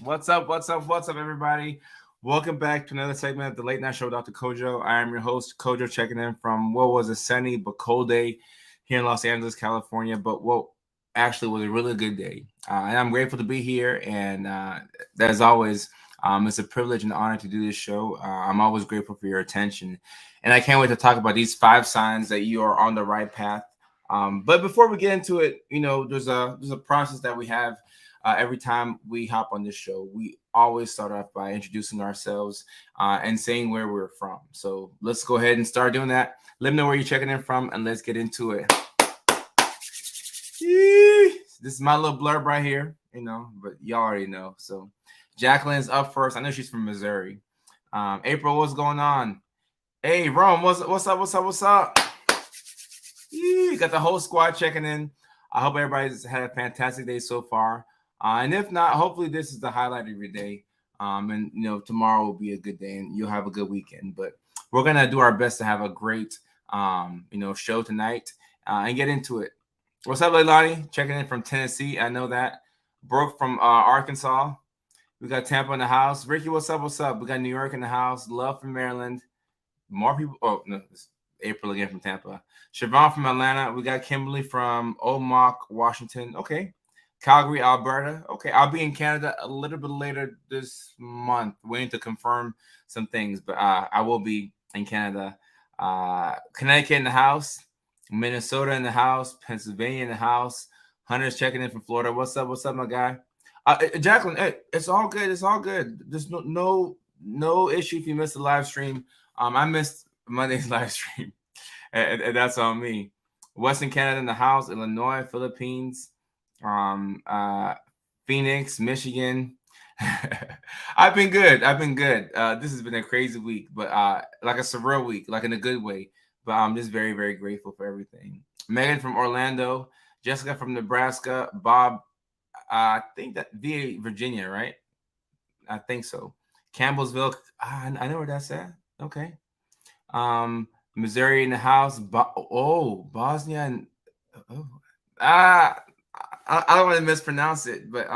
What's up? What's up? What's up, everybody? Welcome back to another segment of the Late Night Show with Dr. Kojo. I am your host, Kojo, checking in from what was a sunny but cold day here in Los Angeles, California. But what actually was a really good day. And I'm grateful to be here. And as always, it's a privilege and honor to do this show. I'm always grateful for your attention. And I can't wait to talk about these 5 signs that you are on the right path. But before we get into it, there's a process that we have every time we hop on this show. We always start off by introducing ourselves and saying where we're from. So let's go ahead and start doing that. Let me know where you're checking in from, and let's get into it. This is my little blurb right here, but y'all already know. So Jacqueline's up first. I know she's from Missouri. April, what's going on? Hey, Rome, what's up? What's up? You got the whole squad checking in. I hope everybody's had a fantastic day so far. And if not, hopefully this is the highlight of your day. And tomorrow will be a good day and you'll have a good weekend. But we're gonna do our best to have a great show tonight and get into it. What's up, Leilani? Checking in from Tennessee. I know that. Brooke from Arkansas. We got Tampa in the house. Ricky, what's up? What's up? We got New York in the house. Love from Maryland. More people. Oh, no, it's April again from Tampa. Siobhan from Atlanta. We got Kimberly from Omak, Washington. Okay. Calgary, Alberta. Okay. I'll be in Canada a little bit later this month, waiting to confirm some things, but I will be in Canada. Connecticut in the house. Minnesota in the house. Pennsylvania in the house. Hunter's checking in from Florida. What's up? What's up, my guy? Jacqueline, hey, it's all good. It's all good. There's no issue if you missed the live stream. I missed Monday's live stream, and that's on me. Western Canada in the house, Illinois, Philippines, Phoenix, Michigan. I've been good. This has been a crazy week, but like a surreal week, like in a good way. But I'm just very, very grateful for everything. Megan from Orlando, Jessica from Nebraska, Bob, I think that via Virginia, right? I think so. Campbellsville, I know where that's at. Okay. Missouri in the house. Bosnia and I don't want to mispronounce it, but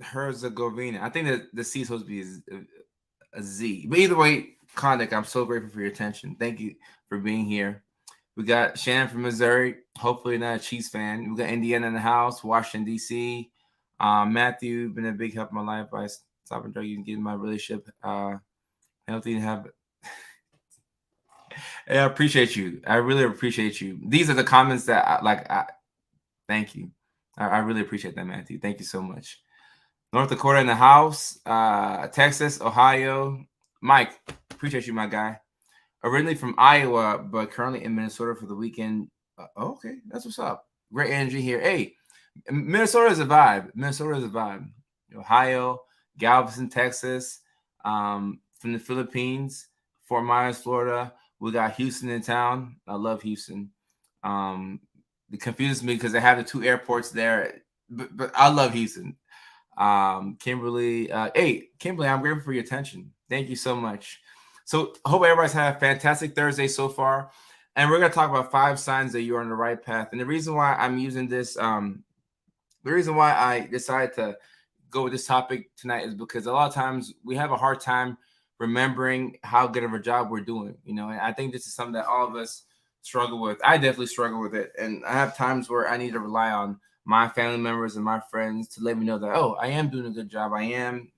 Herzegovina. I think that the C is supposed to be a Z. But either way, Kondak, I'm so grateful for your attention. Thank you for being here. We got Shannon from Missouri. Hopefully not a Chiefs fan. We got Indiana in the house. Washington, D.C. Matthew, been a big help in my life by stopping drug and getting my relationship healthy and have. Hey, I appreciate you. I really appreciate you. These are the comments that thank you. I really appreciate that, Matthew. Thank you so much. North Dakota in the house. Texas, Ohio. Mike, appreciate you, my guy. Originally from Iowa, but currently in Minnesota for the weekend. Okay, that's what's up. Great energy here. Hey, Minnesota is a vibe. Ohio, Galveston, Texas, from the Philippines, Fort Myers, Florida. We got Houston in town. I love Houston. It confuses me because they have the 2 airports there, but I love Houston. Kimberly, Kimberly, I'm grateful for your attention. Thank you so much. So I hope everybody's had a fantastic Thursday so far. And we're going to talk about 5 signs that you're on the right path. And the reason why I'm using this, the reason why I decided to go with this topic tonight is because a lot of times we have a hard time remembering how good of a job we're doing, and I think this is something that all of us struggle with. I definitely struggle with it. And I have times where I need to rely on my family members and my friends to let me know that, I am doing a good job. I am,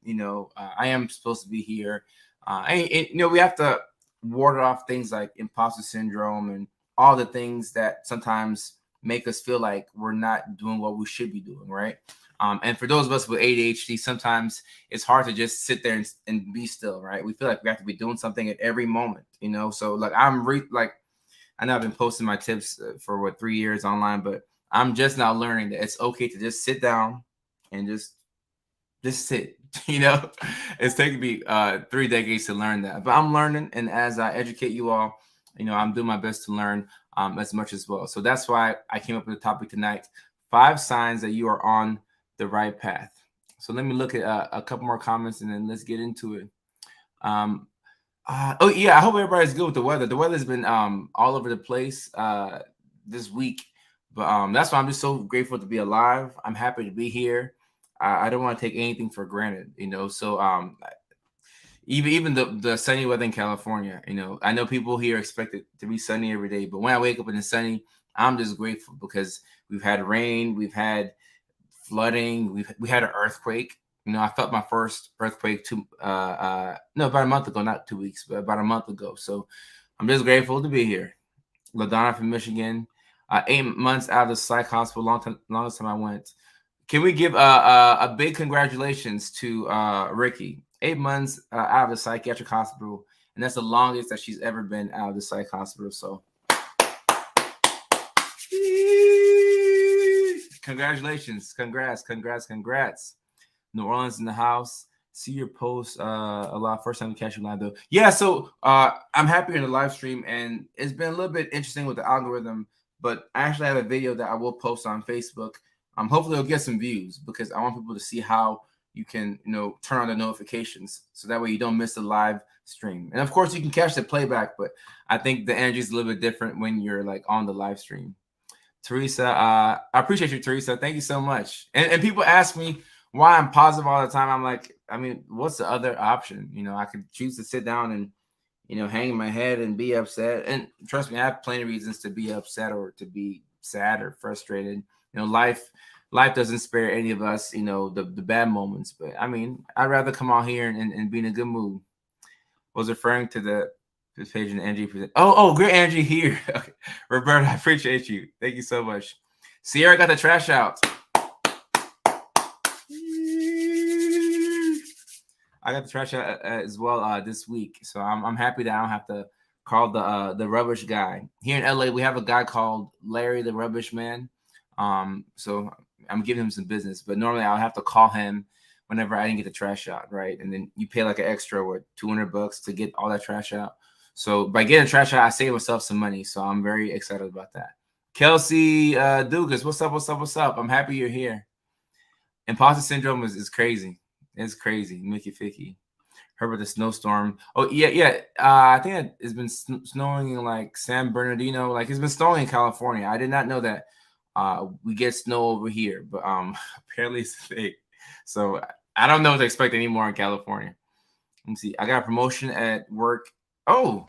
I am supposed to be here. We have to ward off things like imposter syndrome and all the things that sometimes make us feel like we're not doing what we should be doing, right? And for those of us with ADHD, sometimes it's hard to just sit there and be still, right? We feel like we have to be doing something at every moment, So like I know I've been posting my tips for 3 years online, but I'm just now learning that it's okay to just sit down and just sit. It's taken me 3 decades to learn that, but I'm learning, and as I educate you all, I'm doing my best to learn as much as well. So that's why I came up with the topic tonight: 5 signs that you are on the right path. So let me look at a couple more comments, and then let's get into it. I hope everybody's good with the weather. The weather's been all over the place this week, But that's why I'm just so grateful to be alive. I'm happy to be here. I don't want to take anything for granted, So even the sunny weather in California, I know people here expect it to be sunny every day, but when I wake up and it's sunny, I'm just grateful because we've had rain, we've had flooding, we had an earthquake. I felt my first earthquake about a month ago, not 2 weeks, but about a month ago. So I'm just grateful to be here. LaDonna from Michigan, 8 months out of the psych hospital, longest time I went. Can we give a big congratulations to Ricky? 8 months out of the psychiatric hospital, and that's the longest that she's ever been out of the psych hospital. So, congratulations, congrats. New Orleans in the house. See your post a lot. First time to catch you live though. Yeah, so I'm happy in the live stream, and it's been a little bit interesting with the algorithm. But I actually have a video that I will post on Facebook. Hopefully it'll get some views because I want people to see how you can, turn on the notifications so that way you don't miss the live stream. And of course you can catch the playback, but I think the energy is a little bit different when you're like on the live stream. Teresa, I appreciate you, Teresa. Thank you so much. And people ask me why I'm positive all the time. I'm like, what's the other option? I could choose to sit down and, hang my head and be upset. And trust me, I have plenty of reasons to be upset or to be sad or frustrated. Life doesn't spare any of us, the bad moments. But I'd rather come out here and be in a good mood. I was referring to this page in Angie. Oh, great, Angie here. Okay. Roberta, I appreciate you. Thank you so much. Sierra got the trash out. I got the trash out as well this week, so I'm happy that I don't have to call the rubbish guy. Here in LA, we have a guy called Larry the Rubbish Man. So I'm giving him some business, but normally I'll have to call him whenever I didn't get the trash out, right? And then you pay like an extra $200 to get all that trash out. So by getting trash out, I save myself some money. So I'm very excited about that. Kelsey Dugas, what's up? I'm happy you're here. Imposter syndrome is crazy. It's crazy. Mickey Ficky. Heard about the snowstorm. Oh, yeah. I think it's been snowing in like San Bernardino. Like it's been snowing in California. I did not know that we get snow over here, but apparently it's fake. So I don't know what to expect anymore in California. Let me see. I got a promotion at work. Oh,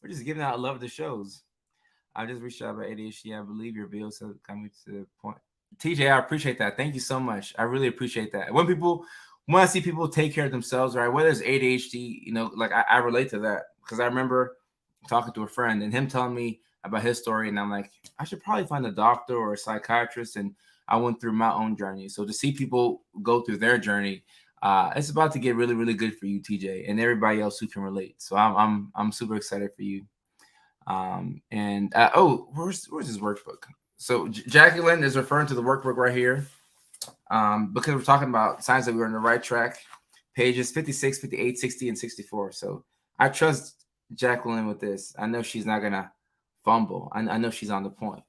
we're just giving out love to shows. I just reached out about ADHD. I believe your videos have come to the point. TJ, I appreciate that. Thank you so much. I really appreciate that. When I see people take care of themselves, right? Whether it's ADHD, like I relate to that because I remember talking to a friend and him telling me about his story, and I'm like, I should probably find a doctor or a psychiatrist. And I went through my own journey. So to see people go through their journey, it's about to get really, really good for you, TJ, and everybody else who can relate. So I'm super excited for you. Where's his workbook? So Jacqueline is referring to the workbook right here, because we're talking about signs that we're on the right track. Pages 56, 58, 60, and 64. So I trust Jacqueline with this. I know she's not gonna fumble. I know she's on the point.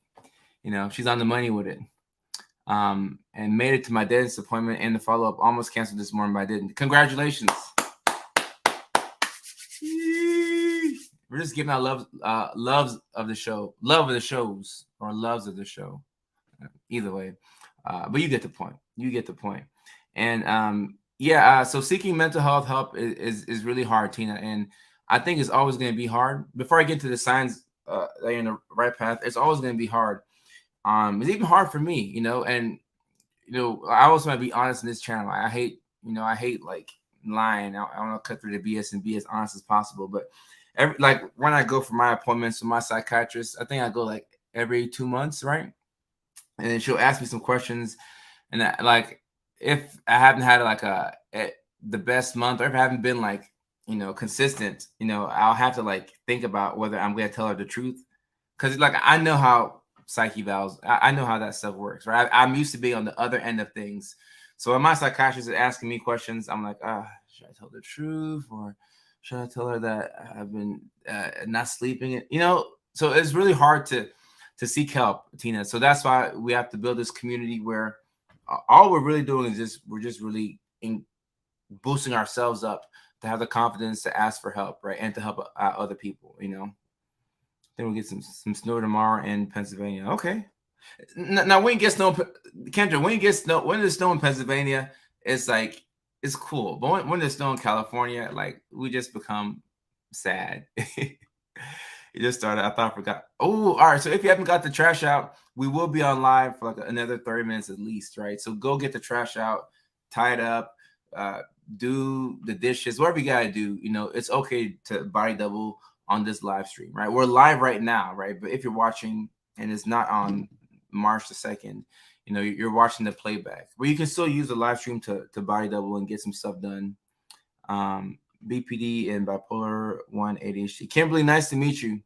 She's on the money with it. And made it to my dentist appointment and the follow-up. Almost canceled this morning, but I didn't. Congratulations. We're just giving out loves of the show, love of the shows, or loves of the show. Either way. But you get the point. And so seeking mental health help is really hard, Tina. And I think it's always going to be hard. Before I get to the signs that you're in the right path, it's always going to be hard. It's even hard for me, and I also want to be honest in this channel. I hate like lying. I want to cut through the BS and be as honest as possible. But like when I go for my appointments with my psychiatrist, I think I go like every 2 months, right? And then she'll ask me some questions, and if I haven't had like the best month, or if I haven't been like consistent, I'll have to like think about whether I'm gonna tell her the truth, because like I know how psyche valves, I know how that stuff works, right? I'm used to being on the other end of things. So when my psychiatrist is asking me questions, I'm like, should I tell the truth, or should I tell her that I've been not sleeping? So it's really hard to seek help, Tina. So that's why we have to build this community where all we're really doing is we're just really boosting ourselves up to have the confidence to ask for help, right? And to help other people, Then we'll get some snow tomorrow in Pennsylvania. Okay. Now when you get snow, Kendra, when you get snow, when there's snow in Pennsylvania, it's like it's cool. But when there's snow in California, like we just become sad. It just started. I thought I forgot. Oh, all right. So if you haven't got the trash out, we will be on live for like another 30 minutes at least, right? So go get the trash out, tie it up, uh, do the dishes, whatever you gotta do. You know, it's okay to body double on this live stream, right? We're live right now, right? But if you're watching and it's not on March the 2nd, you know, you're watching the playback. But you can still use the live stream to body double and get some stuff done. BPD and bipolar 1 ADHD. Kimberly, nice to meet you.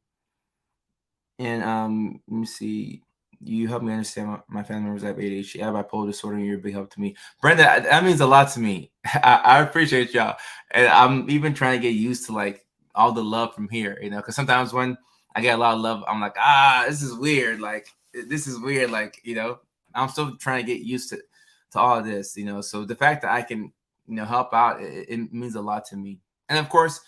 And let me see. You help me understand my family members have ADHD. I have bipolar disorder, and you're a big help to me. Brenda, that means a lot to me. I appreciate y'all. And I'm even trying to get used to like all the love from here, you know, because sometimes when I get a lot of love, I'm like, this is weird. Like, this is weird. Like, you know, I'm still trying to get used to all of this, you know. So the fact that I can, you know, help out, it means a lot to me. And of course,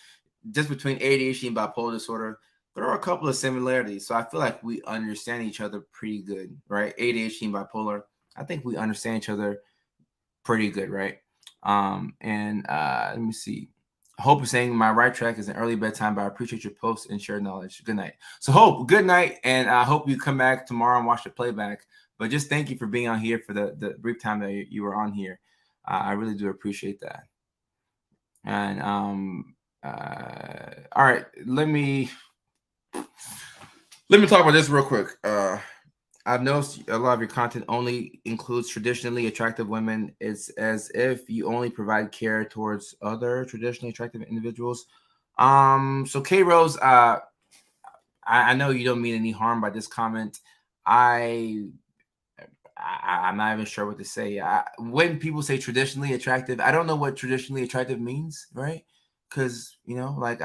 just between ADHD and bipolar disorder, there are a couple of similarities. So I feel like we understand each other pretty good, right? ADHD and bipolar, I think we understand each other pretty good, right? And let me see. Hope is saying my right track is an early bedtime, but I appreciate your posts and shared knowledge. Good night. So Hope, good night, and I hope you come back tomorrow and watch the playback. But just thank you for being on here for the brief time that you were on here. I really do appreciate that. And all right, let me talk about this real quick. I've noticed a lot of your content only includes traditionally attractive women. It's as if you only provide care towards other traditionally attractive individuals. So K Rose, I know you don't mean any harm by this comment. I'm not even sure what to say. When people say traditionally attractive, I don't know what traditionally attractive means, right? Because you know, like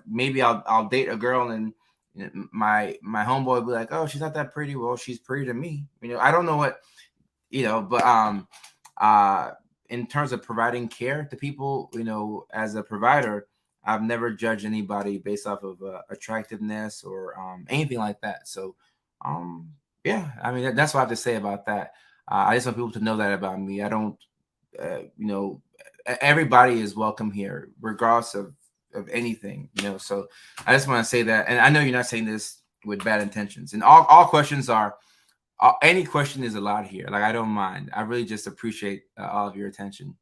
maybe I'll date a girl and my homeboy will be like, oh, she's not that pretty. Well, she's pretty to me. You know, I don't know what, you know, but in terms of providing care to people, you know, as a provider, I've never judged anybody based off of attractiveness or anything like that. So, yeah, I mean, that's what I have to say about that. I just want people to know that about me. I don't, you know, everybody is welcome here, regardless of anything, you know. So I just want to say that, and I know you're not saying this with bad intentions. And all questions are, any question is allowed here. Like I don't mind. I really just appreciate all of your attention.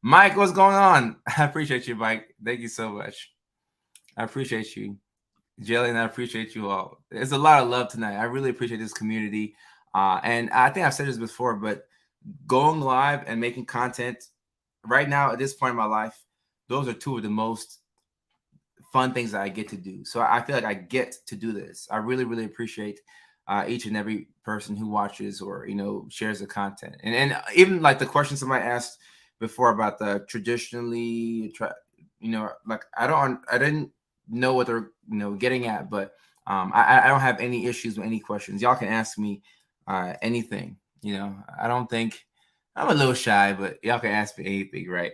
Mike, what's going on? I appreciate you, Mike. Thank you so much. I appreciate you, Jelly, and I appreciate you all. There's a lot of love tonight. I really appreciate this community. And I think I've said this before, but going live and making content right now at this point in my life, those are two of the most fun things that I get to do. So I feel like I get to do this. I really, really appreciate each and every person who watches or, you know, shares the content. And even like the question somebody asked before about the traditionally, you know, like I didn't know what they're, you know, getting at, but I don't have any issues with any questions. Y'all can ask me anything. You know, I don't think I'm a little shy, but y'all can ask me anything, right?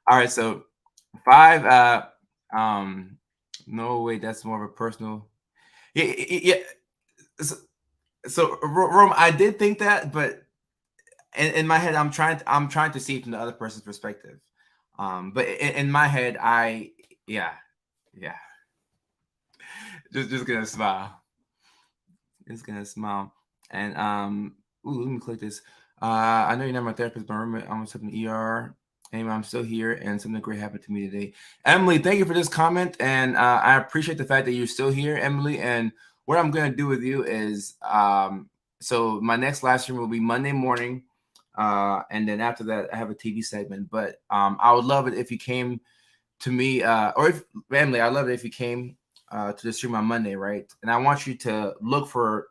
All right, so 5. No, wait, that's more of a personal. Yeah. So Rome, I did think that, but in my head, I'm trying to see it from the other person's perspective. But in my head, yeah, just gonna smile. Just gonna smile. And let me click this. I know you're not my therapist, but remember, I'm something ER. Anyway, I'm still here, and something great happened to me today. Emily, thank you for this comment, and I appreciate the fact that you're still here, Emily. And what I'm gonna do with you is, so my next live stream will be Monday morning, and then after that, I have a TV segment. But I would love it if you came to me, or if Emily, I'd love it if you came to the stream on Monday, right? And I want you to look for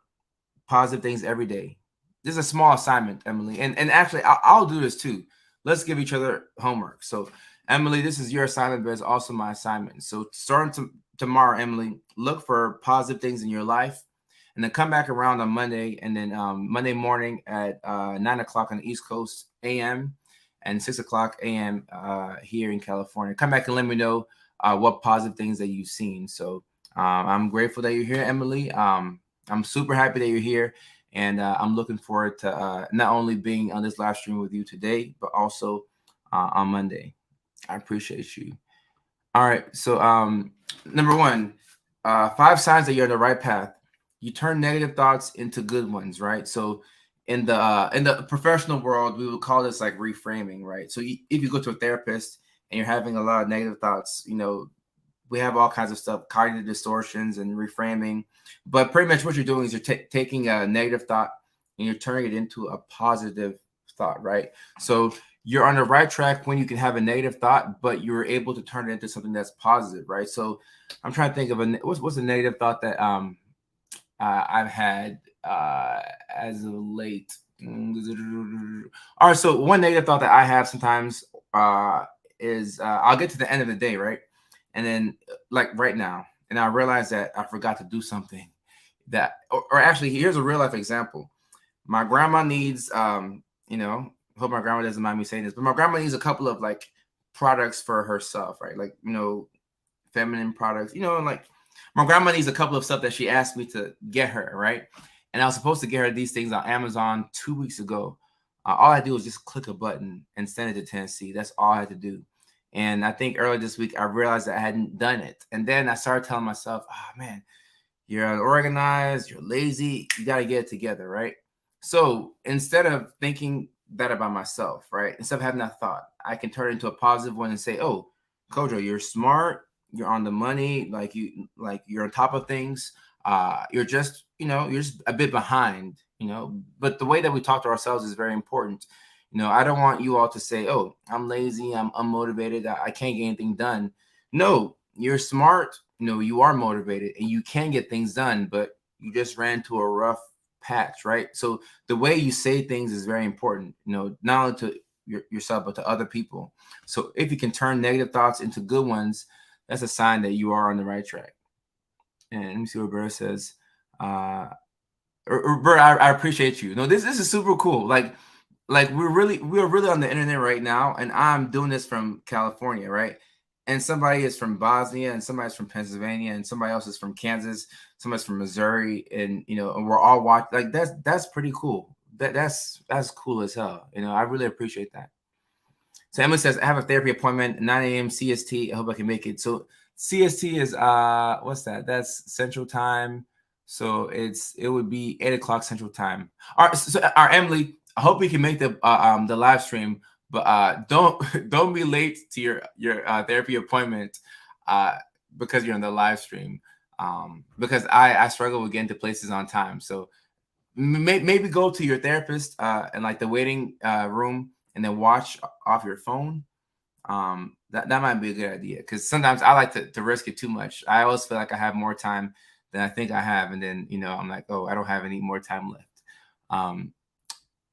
positive things every day. This is a small assignment, Emily, and actually, I'll do this too. Let's give each other homework. So, Emily, this is your assignment, but it's also my assignment. So, starting tomorrow, Emily, look for positive things in your life, and then come back around on Monday, and then Monday morning at 9 o'clock on the East Coast AM and 6 o'clock AM here in California. Come back and let me know what positive things that you've seen. So, I'm grateful that you're here, Emily. I'm super happy that you're here, and I'm looking forward to not only being on this live stream with you today, but also on Monday. I appreciate you. All right. So, number one, 5 signs that you're on the right path. You turn negative thoughts into good ones, right? So, in the professional world, we would call this like reframing, right? So, if you go to a therapist and you're having a lot of negative thoughts, we have all kinds of stuff, cognitive distortions and reframing. But pretty much what you're doing is you're taking a negative thought and you're turning it into a positive thought, right? So you're on the right track when you can have a negative thought, but you're able to turn it into something that's positive, right? So I'm trying to think of what's a negative thought that I've had as of late. All right, so one negative thought that I have sometimes is I'll get to the end of the day, right? And then like right now, and I realize that I forgot to do something or actually here's a real life example. My grandma needs hope my grandma doesn't mind me saying this, but my grandma needs a couple of like products for herself, right? Like, feminine products, and like my grandma needs a couple of stuff that she asked me to get her, right? And I was supposed to get her these things on Amazon 2 weeks ago. All I do is just click a button and send it to Tennessee. That's all I had to do. And I think earlier this week, I realized that I hadn't done it. And then I started telling myself, oh man, you're unorganized, you're lazy, you got to get it together, right? So instead of thinking that about myself, right? Instead of having that thought, I can turn it into a positive one and say, oh, Kojo, you're smart, you're on the money, you're on top of things. You're just a bit behind, but the way that we talk to ourselves is very important. I don't want you all to say, oh, I'm lazy, I'm unmotivated, I can't get anything done. No, you're smart, you are motivated and you can get things done, but you just ran to a rough patch, right? So the way you say things is very important, not only to yourself, but to other people. So if you can turn negative thoughts into good ones, that's a sign that you are on the right track. And let me see what Roberta says. Roberta, I appreciate you. No, this is super cool. Like we're really on the internet right now, and I'm doing this from California, right? And somebody is from Bosnia, and somebody's from Pennsylvania, and somebody else is from Kansas, somebody's from Missouri, and and we're all watching. Like that's pretty cool. That's cool as hell. I really appreciate that. So Emma says, I have a therapy appointment 9 a.m. CST. I hope I can make it. So CST is what's that? That's Central Time. So it would be 8 o'clock Central Time. All right, so Emily, I hope we can make the live stream, but don't be late to your therapy appointment because you're on the live stream. Because I struggle with getting to places on time. So maybe go to your therapist and like the waiting room and then watch off your phone. That might be a good idea because sometimes I like to risk it too much. I always feel like I have more time than I think I have, and then I'm like, oh, I don't have any more time left.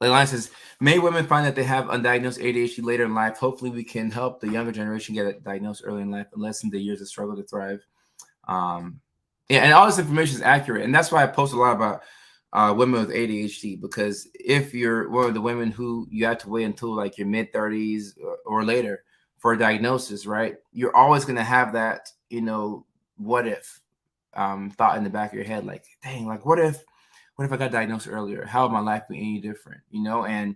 Leilani says, may women find that they have undiagnosed ADHD later in life. Hopefully, we can help the younger generation get it diagnosed early in life and lessen the years of struggle to thrive. Yeah, and all this information is accurate, and that's why I post a lot about women with ADHD, because if you're one of the women who you have to wait until like your mid 30s or later for a diagnosis, right? You're always going to have that, what if thought in the back of your head, like, dang, like what if I got diagnosed earlier? How would my life be any different? And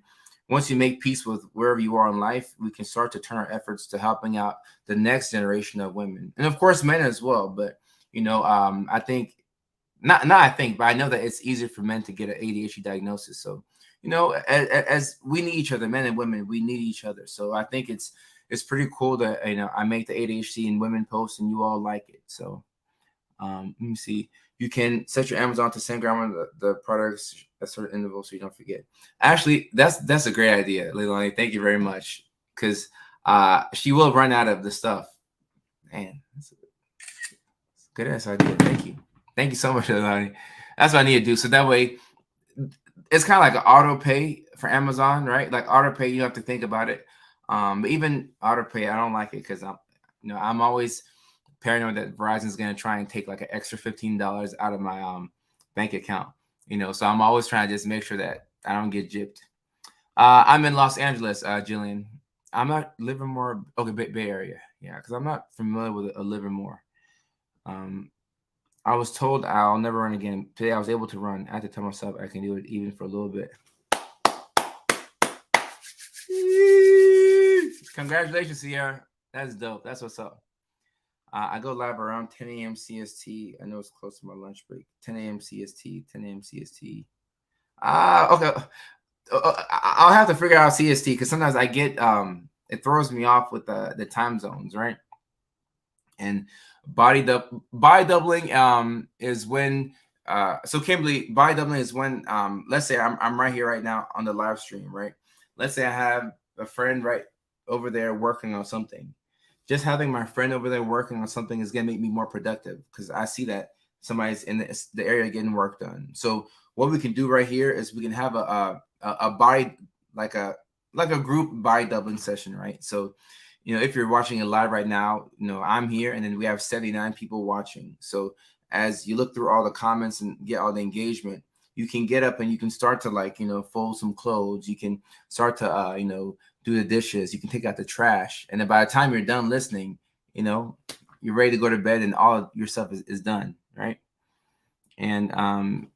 once you make peace with wherever you are in life, we can start to turn our efforts to helping out the next generation of women, and of course men as well. But I think not I think, but I know that it's easier for men to get an ADHD diagnosis. So, as we need each other, men and women, we need each other. So I think it's pretty cool that I make the ADHD and women post and you all like it. So let me see. You can set your Amazon to send grandma the products at certain intervals so you don't forget. Actually, that's a great idea, Leilani. Thank you very much, because she will run out of the stuff. Man, that's a good ass idea. Thank you so much, Leilani. That's what I need to do. So that way, it's kind of like an auto pay for Amazon, right? Like auto pay, you have to think about it. But even auto pay, I don't like it because I'm always paranoid that Verizon's going to try and take like an extra $15 out of my bank account. So I'm always trying to just make sure that I don't get gypped. I'm in Los Angeles, Jillian. I'm not Livermore. Okay, Bay Area. Yeah, because I'm not familiar with a Livermore. I was told I'll never run again. Today I was able to run. I had to tell myself I can do it even for a little bit. Congratulations, Sierra. That's dope. That's what's up. I go live around 10 a.m. CST. I know it's close to my lunch break. 10 a.m. CST. 10 a.m. CST. Okay. I'll have to figure out CST because sometimes I get it throws me off with the time zones, right? And body doubling is when so Kimberly, body doubling is when let's say I'm right here right now on the live stream, right? Let's say I have a friend right over there working on something. Just having my friend over there working on something is gonna make me more productive because I see that somebody's in the area getting work done. So what we can do right here is we can have a body like a group body doubling session, right? So if you're watching it live right now, I'm here and then we have 79 people watching. So as you look through all the comments and get all the engagement, you can get up and you can start to fold some clothes. You can start to, do the dishes. You can take out the trash. And then by the time you're done listening, you're ready to go to bed and all of your stuff is done. Right. And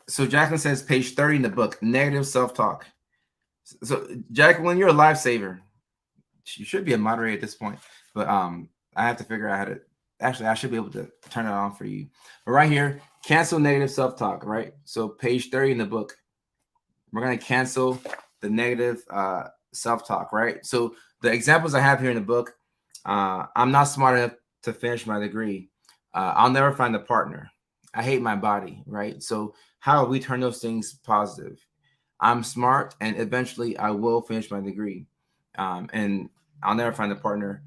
so Jacqueline says page 30 in the book, negative self-talk. So Jacqueline, you're a lifesaver. You should be a moderator at this point, but I have to figure out how to. Actually, I should be able to turn it on for you. But right here, cancel negative self-talk. Right. So page 30 in the book, we're gonna cancel the negative self-talk. Right. So the examples I have here in the book, I'm not smart enough to finish my degree. I'll never find a partner. I hate my body. Right. So how do we turn those things positive? I'm smart, and eventually I will finish my degree. And I'll never find a partner.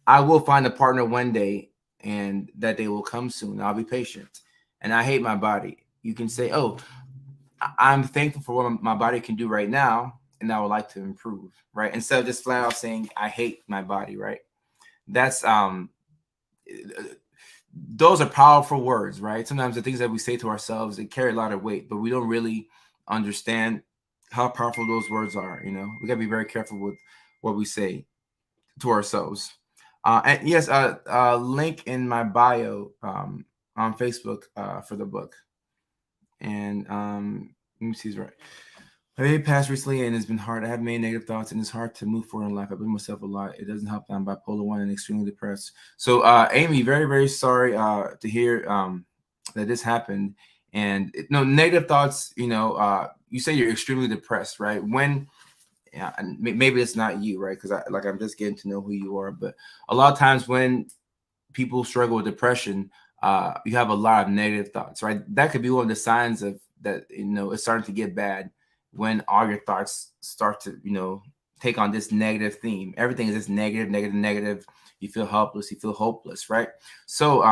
I will find a partner one day, and that day will come soon. I'll be patient. And I hate my body. You can say, oh, I'm thankful for what my body can do right now, and I would like to improve, right? Instead of just flat out saying, I hate my body, right? That's those are powerful words, right? Sometimes the things that we say to ourselves, they carry a lot of weight, but we don't really understand how powerful those words are. We gotta be very careful with what we say to ourselves. And yes, link in my bio on Facebook for the book. And let me see, right. I made passed recently and it's been hard. I have many negative thoughts and it's hard to move forward in life. I blame myself a lot. It doesn't help that I'm bipolar 1 and extremely depressed. So Amy, very, very sorry to hear that this happened. And negative thoughts, you say you're extremely depressed, right? When and maybe it's not you, right? Because I'm just getting to know who you are. But a lot of times when people struggle with depression, you have a lot of negative thoughts, right? That could be one of the signs of that, it's starting to get bad when all your thoughts start to, take on this negative theme. Everything is just negative, negative, negative. You feel helpless, you feel hopeless, right? So,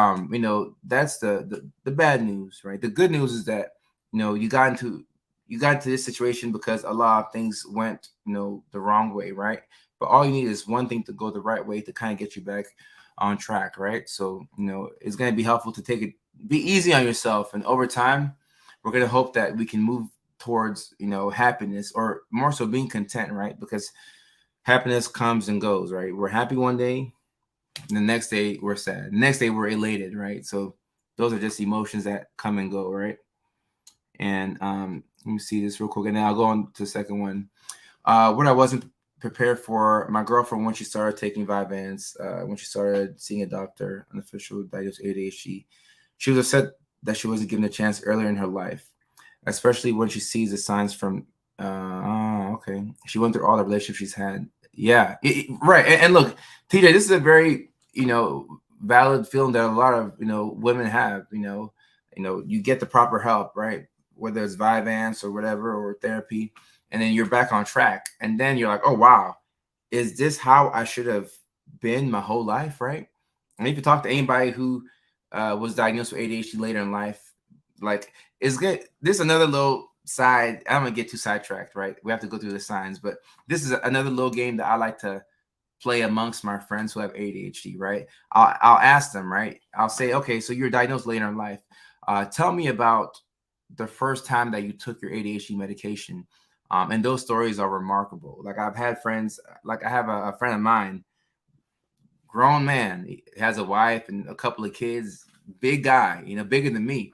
that's the bad news, right? The good news is that, you got into this situation because a lot of things went, the wrong way, right? But all you need is one thing to go the right way to kind of get you back on track, right? So, it's going to be helpful to be easy on yourself. And over time, we're going to hope that we can move towards, happiness, or more so being content, right? Because happiness comes and goes, right? We're happy one day, and the next day we're sad. The next day we're elated, right? So those are just emotions that come and go, right? And let me see this real quick, and then I'll go on to the second one. What I wasn't prepared for, my girlfriend, when she started taking Vyvanse, when she started seeing a doctor, an official diagnosed ADHD, she was upset that she wasn't given a chance earlier in her life, especially when she sees the signs from. Okay, she went through all the relationships she's had. Yeah, right. And look, TJ, this is a very valid feeling that a lot of women have. You get the proper help, right? Whether it's Vyvanse or whatever, or therapy, and then you're back on track. And then you're like, oh, wow, is this how I should have been my whole life, right? And if you talk to anybody who was diagnosed with ADHD later in life, like, it's good. This is another little side. I'm going to get too sidetracked, right? We have to go through the signs. But this is another little game that I like to play amongst my friends who have ADHD, right? I'll ask them, right? I'll say, okay, so you're diagnosed later in life. Tell me about the first time that you took your ADHD medication. And those stories are remarkable. Like, I've had friends, like I have a friend of mine, grown man, he has a wife and a couple of kids, big guy, bigger than me.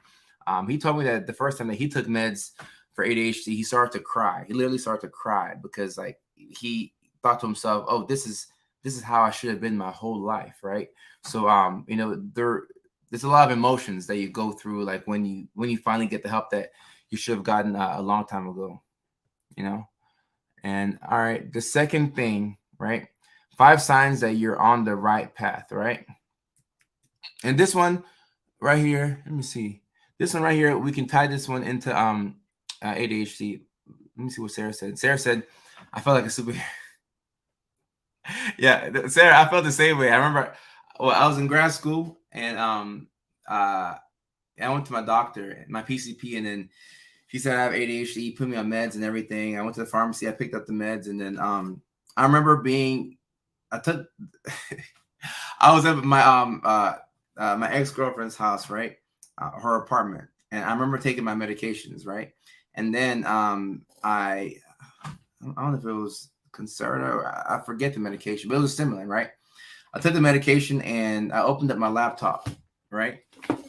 He told me that the first time that he took meds for ADHD, he started to cry. He literally started to cry because like he thought to himself, "Oh, this is how I should have been my whole life," right? So there's a lot of emotions that you go through, like when you finally get the help that you should have gotten a long time ago, you know. And all right, the second thing, right? 5 signs that you're on the right path, right? And this one right here, let me see. This one right here, we can tie this one into ADHD. Let me see what Sarah said. Sarah said, "I felt like a superhero." Yeah, Sarah, I felt the same way. I remember, well, I was in grad school, and I went to my doctor, my PCP, and then she said I have ADHD, put me on meds and everything. I went to the pharmacy, I picked up the meds, and then I remember I took, I was at my ex-girlfriend's house, right, her apartment, and I remember taking my medications, right, and then I don't know if it was Concerta or I forget the medication, but it was stimulant, right? I took the medication and I opened up my laptop, right?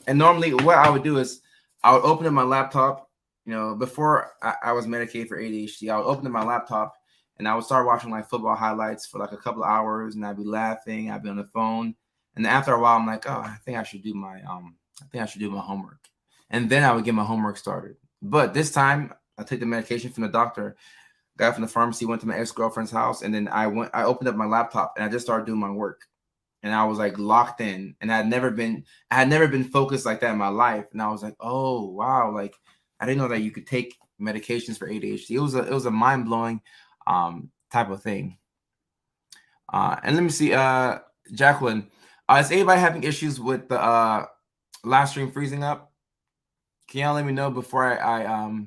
And normally what I would do is I would open up my laptop, before I was medicated for ADHD, I would open up my laptop and I would start watching like football highlights for like a couple of hours, and I'd be laughing, I'd be on the phone. And then after a while, I'm like, oh, I think I should do my homework. And then I would get my homework started. But this time I took the medication from the doctor, got from the pharmacy, went to my ex-girlfriend's house, and then I opened up my laptop and I just started doing my work. And I was like locked in, and I had never been focused like that in my life. And I was like, oh wow, like I didn't know that you could take medications for ADHD. It was a mind-blowing type of thing. And let me see, Jacqueline, is anybody having issues with the live stream freezing up? Can y'all let me know before I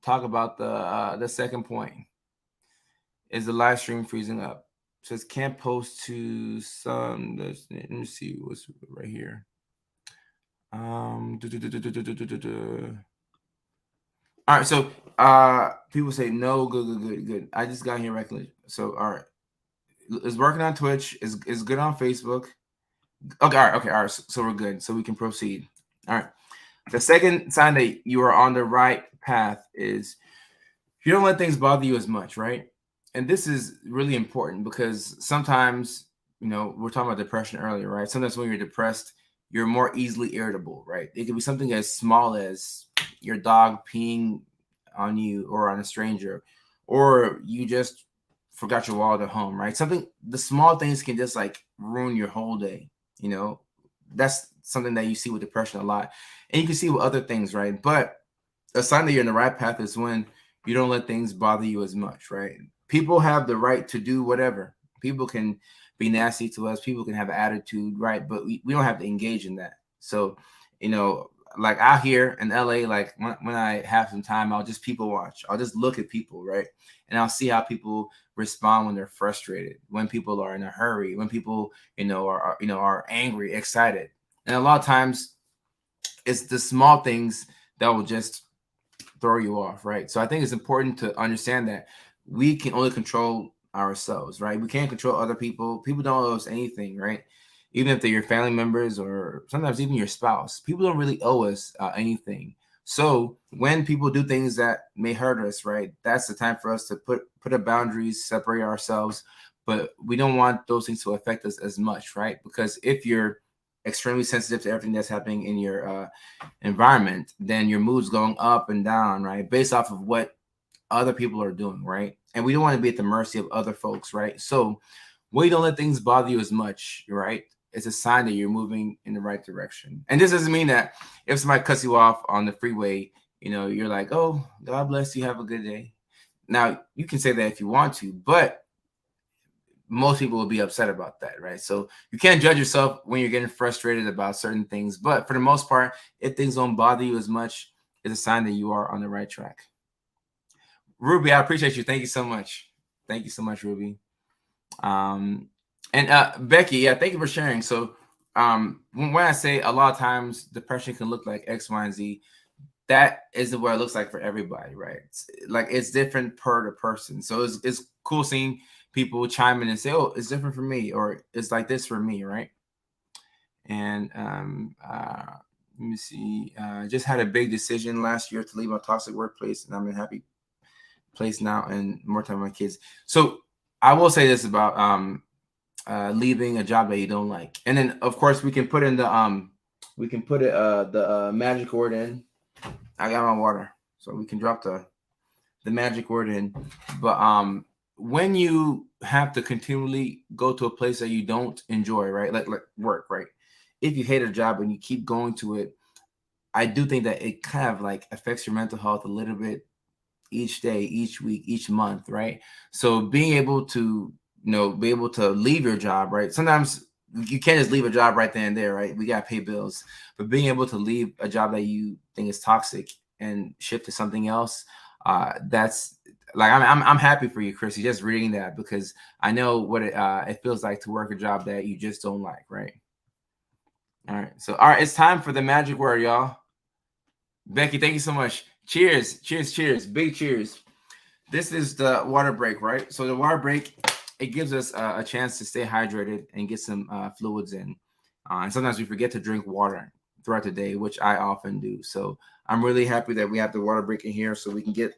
talk about the second point? Is the live stream freezing up? It says can't post to some. Let me see what's right here. All right, so people say no, good. I just got here regularly. So all right, it's working on Twitch. Is good on Facebook. Okay, all right. So we're good. So we can proceed. All right. The second sign that you are on the right path is you don't let things bother you as much, right? And this is really important because sometimes, we're talking about depression earlier, right? Sometimes when you're depressed, you're more easily irritable, right? It can be something as small as your dog peeing on you or on a stranger, or you just forgot your wallet at home, right? The small things can just like ruin your whole day, That's something that you see with depression a lot. And you can see with other things, right? But a sign that you're in the right path is when you don't let things bother you as much, right? People have the right to do whatever. People can be nasty to us. People can have an attitude, right? But we don't have to engage in that. So, like out here in LA, like when I have some time, I'll just people watch. I'll just look at people, right? And I'll see how people respond when they're frustrated, when people are in a hurry, when people, are angry, excited. And a lot of times it's the small things that will just throw you off, right? So I think it's important to understand that we can only control ourselves, right? We can't control other people. People don't owe us anything, right? Even if they're your family members or sometimes even your spouse, people don't really owe us anything. So when people do things that may hurt us, right, that's the time for us to put up boundaries, separate ourselves. But we don't want those things to affect us as much, right? Because if you're extremely sensitive to everything that's happening in your environment, then your mood's going up and down, right? Based off of what other people are doing, right? And we don't want to be at the mercy of other folks, right? So when you don't let things bother you as much, right? It's a sign that you're moving in the right direction. And this doesn't mean that if somebody cuts you off on the freeway, you're like, oh, God bless you, have a good day. Now, you can say that if you want to, but most people will be upset about that, right? So you can't judge yourself when you're getting frustrated about certain things. But for the most part, if things don't bother you as much, it's a sign that you are on the right track. Ruby, I appreciate you. Thank you so much. Thank you so much, Ruby. And Becky, yeah, thank you for sharing. So when I say a lot of times depression can look like X, Y, and Z, that isn't what it looks like for everybody, right? It's different per the person. So it's cool seeing people chime in and say, oh, it's different for me, or it's like this for me, right? And let me see. Just had a big decision last year to leave my toxic workplace, and I'm in a happy place now and more time with my kids. So I will say this about leaving a job that you don't like. And then of course we can put in the magic word in. I got my water. So we can drop the magic word in. But when you have to continually go to a place that you don't enjoy, right? Like work, right? If you hate a job and you keep going to it, I do think that it kind of like affects your mental health a little bit each day, each week, each month, right? So being able to, be able to leave your job, right? Sometimes you can't just leave a job right then and there, right? We gotta pay bills, but being able to leave a job that you think is toxic and shift to something else, that's like I'm happy for you, Chrissy. Just reading that because I know what it feels like to work a job that you just don't like, right? All right, so all right, it's time for the magic word, y'all. Becky, thank you so much. Cheers, cheers, cheers, big cheers. This is the water break, right? So the water break, it gives us a chance to stay hydrated and get some fluids in. And sometimes we forget to drink water throughout the day, which I often do. So I'm really happy that we have the water break in here so we can get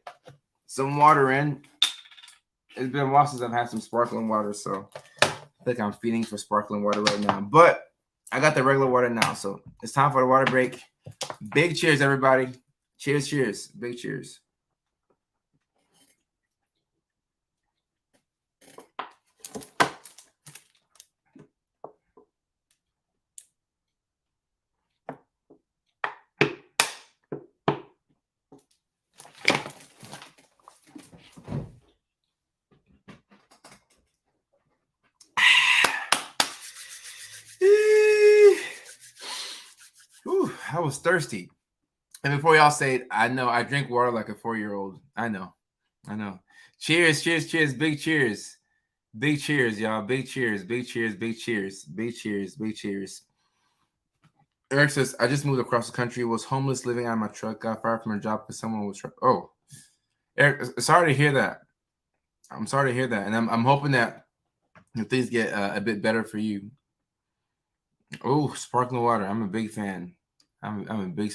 some water in. It's been a while since I've had some sparkling water, so I think I'm feeding for sparkling water right now. But I got the regular water now, so it's time for the water break. Big cheers, everybody. Cheers, cheers. Big cheers. Whew, I was thirsty. And before y'all say it, I know I drink water like a 4-year-old. I know. Cheers, cheers, cheers, big cheers. Big cheers, y'all. Big cheers, big cheers, big cheers, big cheers, big cheers. Eric says, I just moved across the country, was homeless, living out of my truck, got fired from a job because someone was oh. Eric, sorry to hear that. I'm sorry to hear that. And I'm hoping that things get a bit better for you. Oh, sparkling water. I'm a big fan. I'm a big.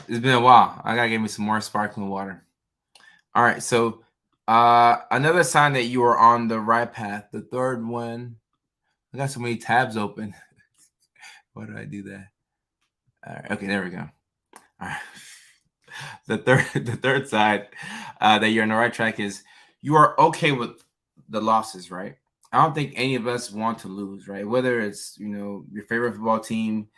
It's been a while. I gotta get me some more sparkling water. All right, so another sign that you are on the right path. The third one. I got so many tabs open. Why did I do that? All right, okay, there we go. All right. The third side that you're on the right track is you are okay with the losses, right? I don't think any of us want to lose, right? Whether it's your favorite football team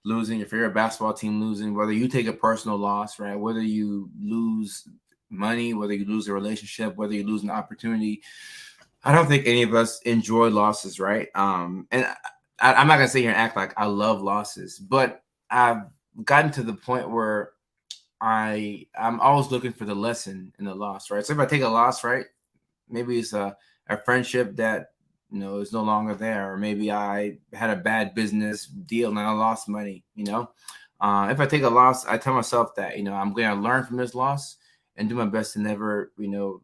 losing, your favorite basketball team losing, whether you take a personal loss, right? Whether you lose money, whether you lose a relationship, whether you lose an opportunity. I don't think any of us enjoy losses, right? And I'm not gonna sit here and act like I love losses, but I've gotten to the point where I'm always looking for the lesson in the loss, right? So if I take a loss, right, maybe it's a friendship that is no longer there, or maybe I had a bad business deal and I lost money. If I take a loss, I tell myself that I'm going to learn from this loss and do my best to never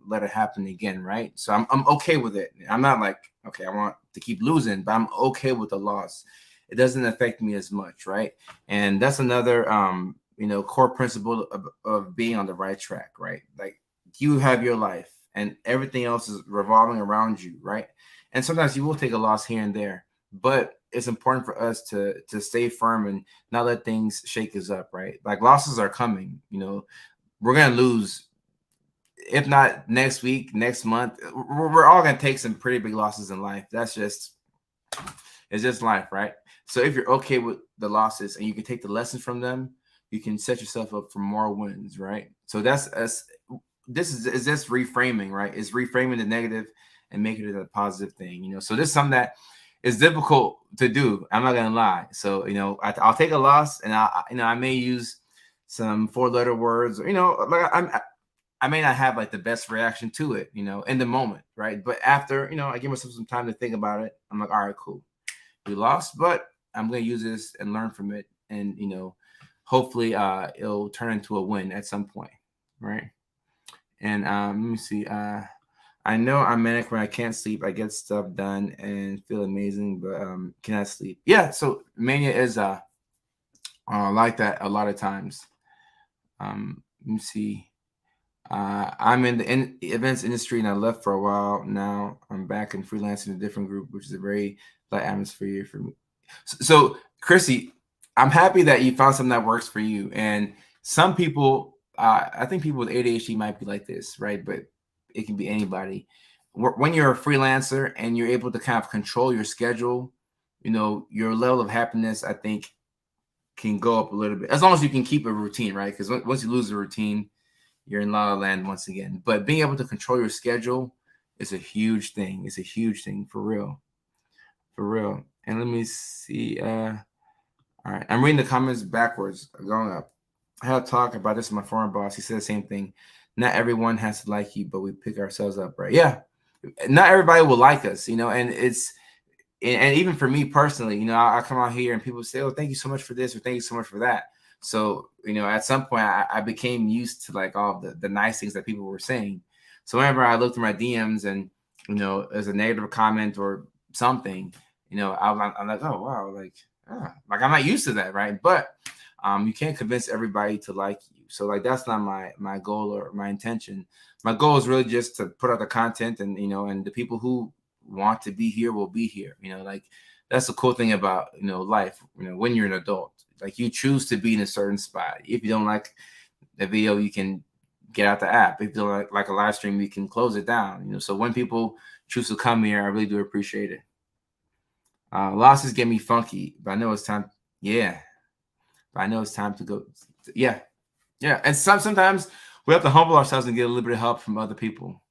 let it happen again, right? So I'm okay with it. I'm not like, okay, I want to keep losing, but I'm okay with the loss. It doesn't affect me as much, right? And that's another core principle of being on the right track, right? Like you have your life and everything else is revolving around you, right? And sometimes you will take a loss here and there, but it's important for us to stay firm and not let things shake us up, right? Like losses are coming, we're gonna lose, if not next week, next month. We're all gonna take some pretty big losses in life. It's just life, right? So if you're okay with the losses and you can take the lessons from them, you can set yourself up for more wins, right? So this is just reframing, right? It's reframing the negative and making it a positive thing, so this is something that is difficult to do. I'm not gonna lie. So I'll take a loss and I may use some 4-letter words, or like I may not have like the best reaction to it, in the moment, right? But after I give myself some time to think about it, I'm like, all right, cool, we lost, but I'm gonna use this and learn from it, and hopefully it'll turn into a win at some point, right? And let me see. I know I'm manic when I can't sleep. I get stuff done and feel amazing, but cannot sleep. Yeah, so mania is like that a lot of times. Let me see. I'm in the events industry and I left for a while. Now I'm back in freelancing in a different group, which is a very light atmosphere for me. So, Chrissy, I'm happy that you found something that works for you. And some people, I think people with ADHD might be like this, right? But it can be anybody. When you're a freelancer and you're able to kind of control your schedule, your level of happiness, I think, can go up a little bit as long as you can keep a routine, right? Because once you lose the routine, you're in la la land once again. But being able to control your schedule is a huge thing. It's a huge thing for real. For real. And let me see. All right. I'm reading the comments backwards, going up. I had a talk about this with my former boss. He said the same thing. Not everyone has to like you, but we pick ourselves up, right? Yeah. Not everybody will like us, and and even for me personally, I come out here and people say, "Oh, thank you so much for this," or "Thank you so much for that." So, at some point I became used to like all the nice things that people were saying. So whenever I looked through my DMs and, as a negative comment or something, I'm like, oh, wow. Like I'm not used to that. Right. But you can't convince everybody to like you. So like, that's not my goal or my intention. My goal is really just to put out the content and, and the people who want to be here will be here. Like that's the cool thing about, life, when you're an adult. Like you choose to be in a certain spot. If you don't like the video, you can get out the app. If you don't like a live stream, you can close it down. So when people choose to come here, I really do appreciate it. Losses get me funky, but I know it's time. Yeah, but I know it's time to go. Yeah, yeah. And sometimes we have to humble ourselves and get a little bit of help from other people.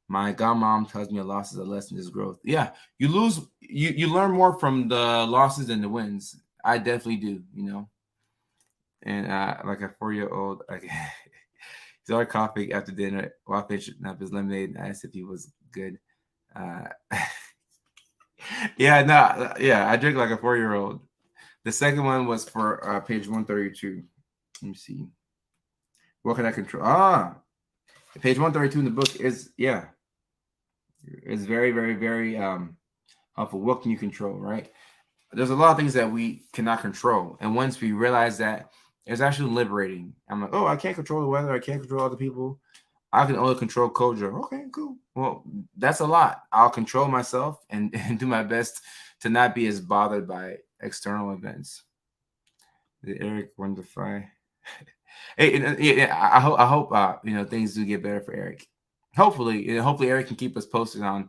My godmom tells me a loss is a lesson is growth. Yeah, you learn more from the losses than the wins. I definitely do. And like a 4-year-old, like he's already coughing after dinner while finishing up his lemonade. And I asked if he was good. Uh, yeah, no, yeah, I drink like a 4-year-old. The second one was for page 132. Let me see. What can I control? Page 132 in the book is very, very, very helpful. What can you control, right? There's a lot of things that we cannot control. And once we realize that, it's actually liberating. I'm like, oh, I can't control the weather. I can't control other people. I can only control Kojo. Okay, cool. Well, that's a lot. I'll control myself and do my best to not be as bothered by external events. Did Eric wonderfy? Hey, I hope things do get better for Eric. Hopefully Eric can keep us posted on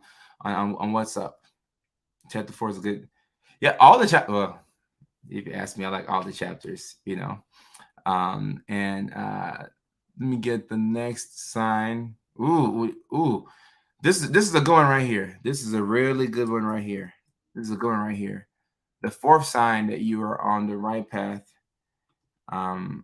what's up. Chapter 4 is good. Yeah, all the well, if you ask me, I like all the chapters. And let me get the next sign. Ooh. This is a good one right here. This is a really good one right here. This is a good one right here. The fourth sign that you are on the right path. So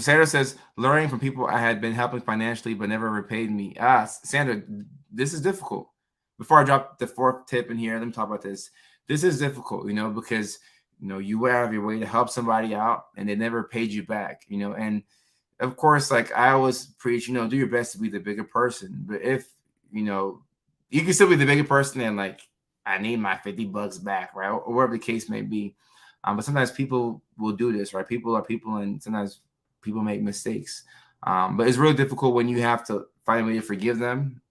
Sandra says, learning from people I had been helping financially but never repaid me. Sandra, this is difficult. Before I drop the fourth tip in here, let me talk about this. This is difficult, because you went out of your way to help somebody out and they never paid you back, and of course, like I always preach, do your best to be the bigger person. But if you can still be the bigger person and like I need my $50 back, right? Or whatever the case may be. But sometimes people will do this, right? People are people, and sometimes people make mistakes. But it's really difficult when you have to find a way to forgive them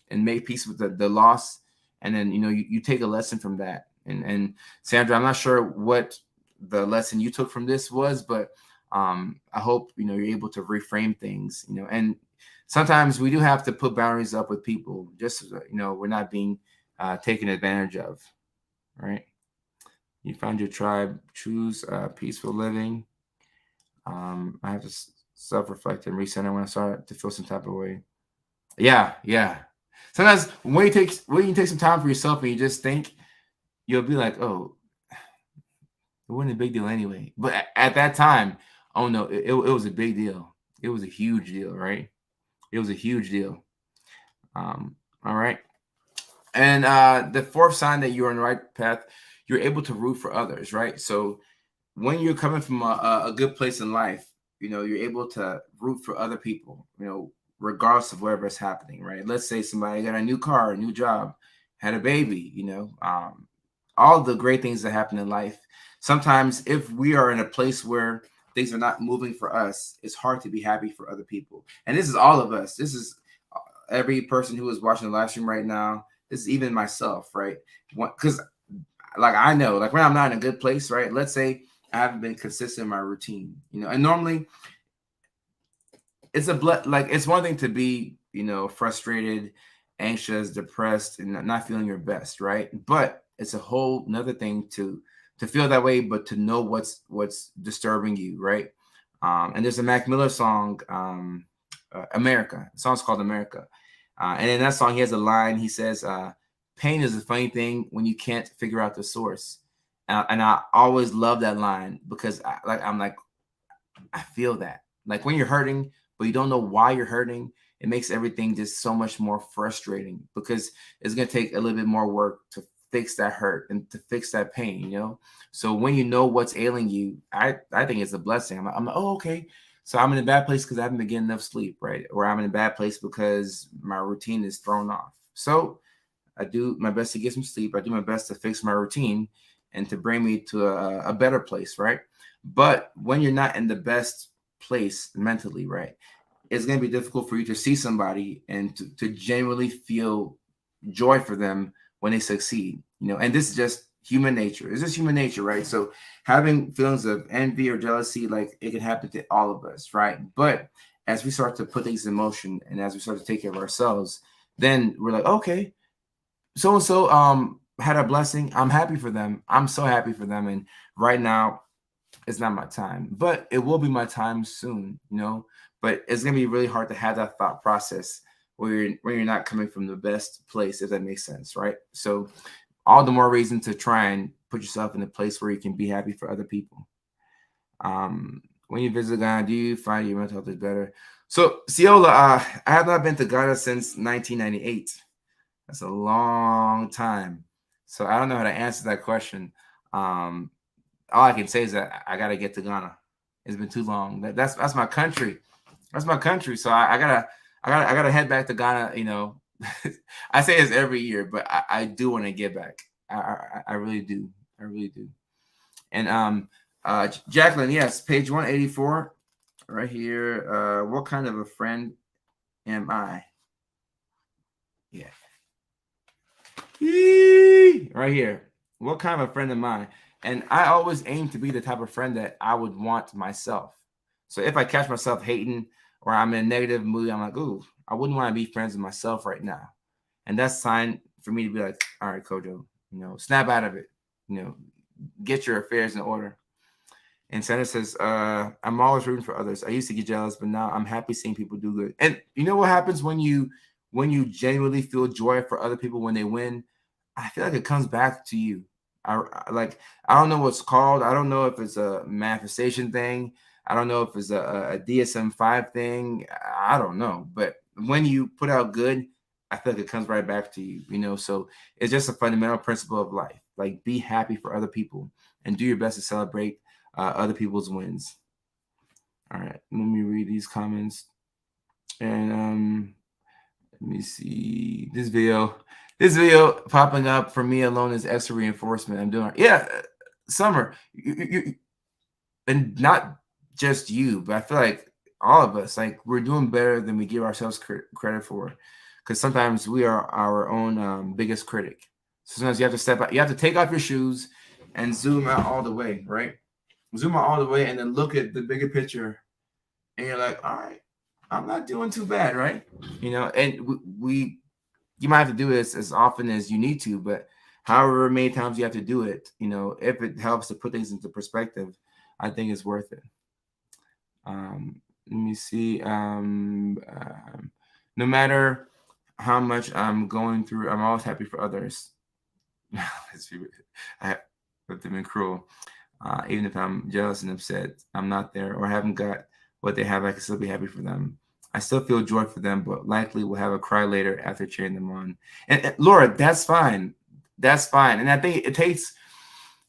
and make peace with the loss. And then, you take a lesson from that. And Sandra, I'm not sure what the lesson you took from this was, but I hope, you're able to reframe things, and sometimes we do have to put boundaries up with people just so, we're not being taken advantage of, right? You found your tribe, choose peaceful living. I have to self-reflect and recenter when I start to feel some type of way. Yeah. Sometimes when you take some time for yourself and you just think, you'll be like, oh, it wasn't a big deal anyway. But at that time, oh no, it was a big deal. It was a huge deal, right? It was a huge deal. All right. And the fourth sign that you're on the right path, you're able to root for others, right? So when you're coming from a good place in life, you're able to root for other people, regardless of whatever is happening, right? Let's say somebody got a new car, a new job, had a baby, all the great things that happen in life. Sometimes if we are in a place where things are not moving for us, it's hard to be happy for other people. And this is all of us. This is every person who is watching the live stream right now. This is even myself, right? Because like I know, like when I'm not in a good place, right? Let's say I haven't been consistent in my routine, and normally it's it's one thing to be, frustrated, anxious, depressed, and not feeling your best, right? But it's a whole another thing to feel that way, but to know what's disturbing you, right? And there's a Mac Miller song, America. The song's called America. And in that song, he has a line. He says, pain is a funny thing when you can't figure out the source. And I always love that line because I feel that. Like when you're hurting, but you don't know why you're hurting, it makes everything just so much more frustrating because it's going to take a little bit more work to fix that hurt and to fix that pain, So when you know what's ailing you, I think it's a blessing. I'm like, oh, okay. So I'm in a bad place because I haven't been getting enough sleep, right? Or I'm in a bad place because my routine is thrown off. So I do my best to get some sleep. I do my best to fix my routine and to bring me to a better place, right? But when you're not in the best place mentally, right, it's going to be difficult for you to see somebody and to genuinely feel joy for them when they succeed, and this is just human nature. It's just human nature, right? So having feelings of envy or jealousy, like it can happen to all of us, right? But as we start to put things in motion and as we start to take care of ourselves, then we're like, okay, so and so had a blessing. I'm happy for them. I'm so happy for them. And right now, it's not my time, but it will be my time soon, But it's gonna be really hard to have that thought process where you're not coming from the best place, if that makes sense, right? So all the more reason to try and put yourself in a place where you can be happy for other people. When you visit Ghana, do you find your mental health is better? So Ciola, I have not been to Ghana since 1998. That's a long time. So I don't know how to answer that question. All I can say is that I gotta get to Ghana. It's been too long. That's my country. That's my country. So I gotta head back to Ghana. I say this every year, but I do want to get back. I really do. I really do. And Jacqueline, yes, page 184, right here. What kind of a friend am I? Yeah. Right here. What kind of a friend am I? And I always aim to be the type of friend that I would want myself. So if I catch myself hating or I'm in a negative mood, I'm like, ooh, I wouldn't want to be friends with myself right now. And that's a sign for me to be like, all right, Kojo, snap out of it. Get your affairs in order. And Sandra says, I'm always rooting for others. I used to get jealous, but now I'm happy seeing people do good. And you know what happens when you genuinely feel joy for other people when they win? I feel like it comes back to you. I don't know what's called. I don't know if it's a manifestation thing. I don't know if it's a DSM-5 thing. I don't know. But when you put out good, I feel like it comes right back to you, So it's just a fundamental principle of life. Like, be happy for other people and do your best to celebrate other people's wins. All right, let me read these comments. And let me see this video. This video popping up for me alone is extra reinforcement. I'm doing, Summer, and not just you, but I feel like all of us, like we're doing better than we give ourselves credit for, because sometimes we are our own biggest critic. So sometimes you have to step out, you have to take off your shoes and zoom out all the way, right? Zoom out all the way and then look at the bigger picture, and you're like, all right, I'm not doing too bad, right? And you might have to do this as often as you need to, but however many times you have to do it, if it helps to put things into perspective, I think it's worth it. Let me see. No matter how much I'm going through, I'm always happy for others. I have been cruel. Even if I'm jealous and upset, I'm not there or haven't got what they have, I can still be happy for them. I still feel joy for them, but likely will have a cry later after cheering them on. And Laura, that's fine. That's fine. And I think it takes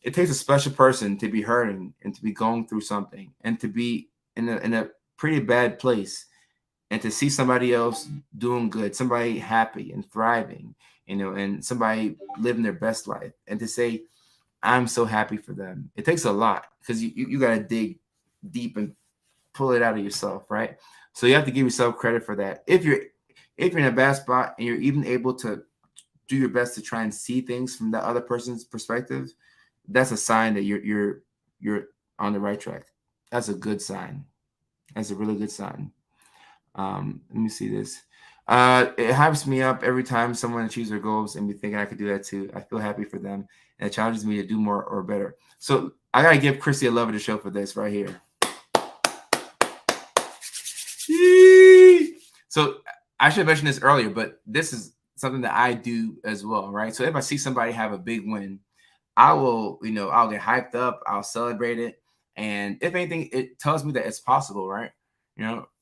a special person to be hurting and to be going through something and to be in a pretty bad place, and to see somebody else doing good, somebody happy and thriving, and somebody living their best life, and to say, I'm so happy for them. It takes a lot because you got to dig deep and pull it out of yourself, right? So you have to give yourself credit for that. If you're in a bad spot and you're even able to do your best to try and see things from that other person's perspective, that's a sign that you're on the right track. That's a good sign. That's a really good sign. Let me see this. It hypes me up every time someone achieves their goals and me thinking I could do that too. I feel happy for them, and it challenges me to do more or better. So I gotta give Chrissy a love of the show for this right here. So I should have mentioned this earlier, but this is something that I do as well, right? So if I see somebody have a big win, I will, I'll get hyped up, I'll celebrate it. And if anything, it tells me that it's possible, right?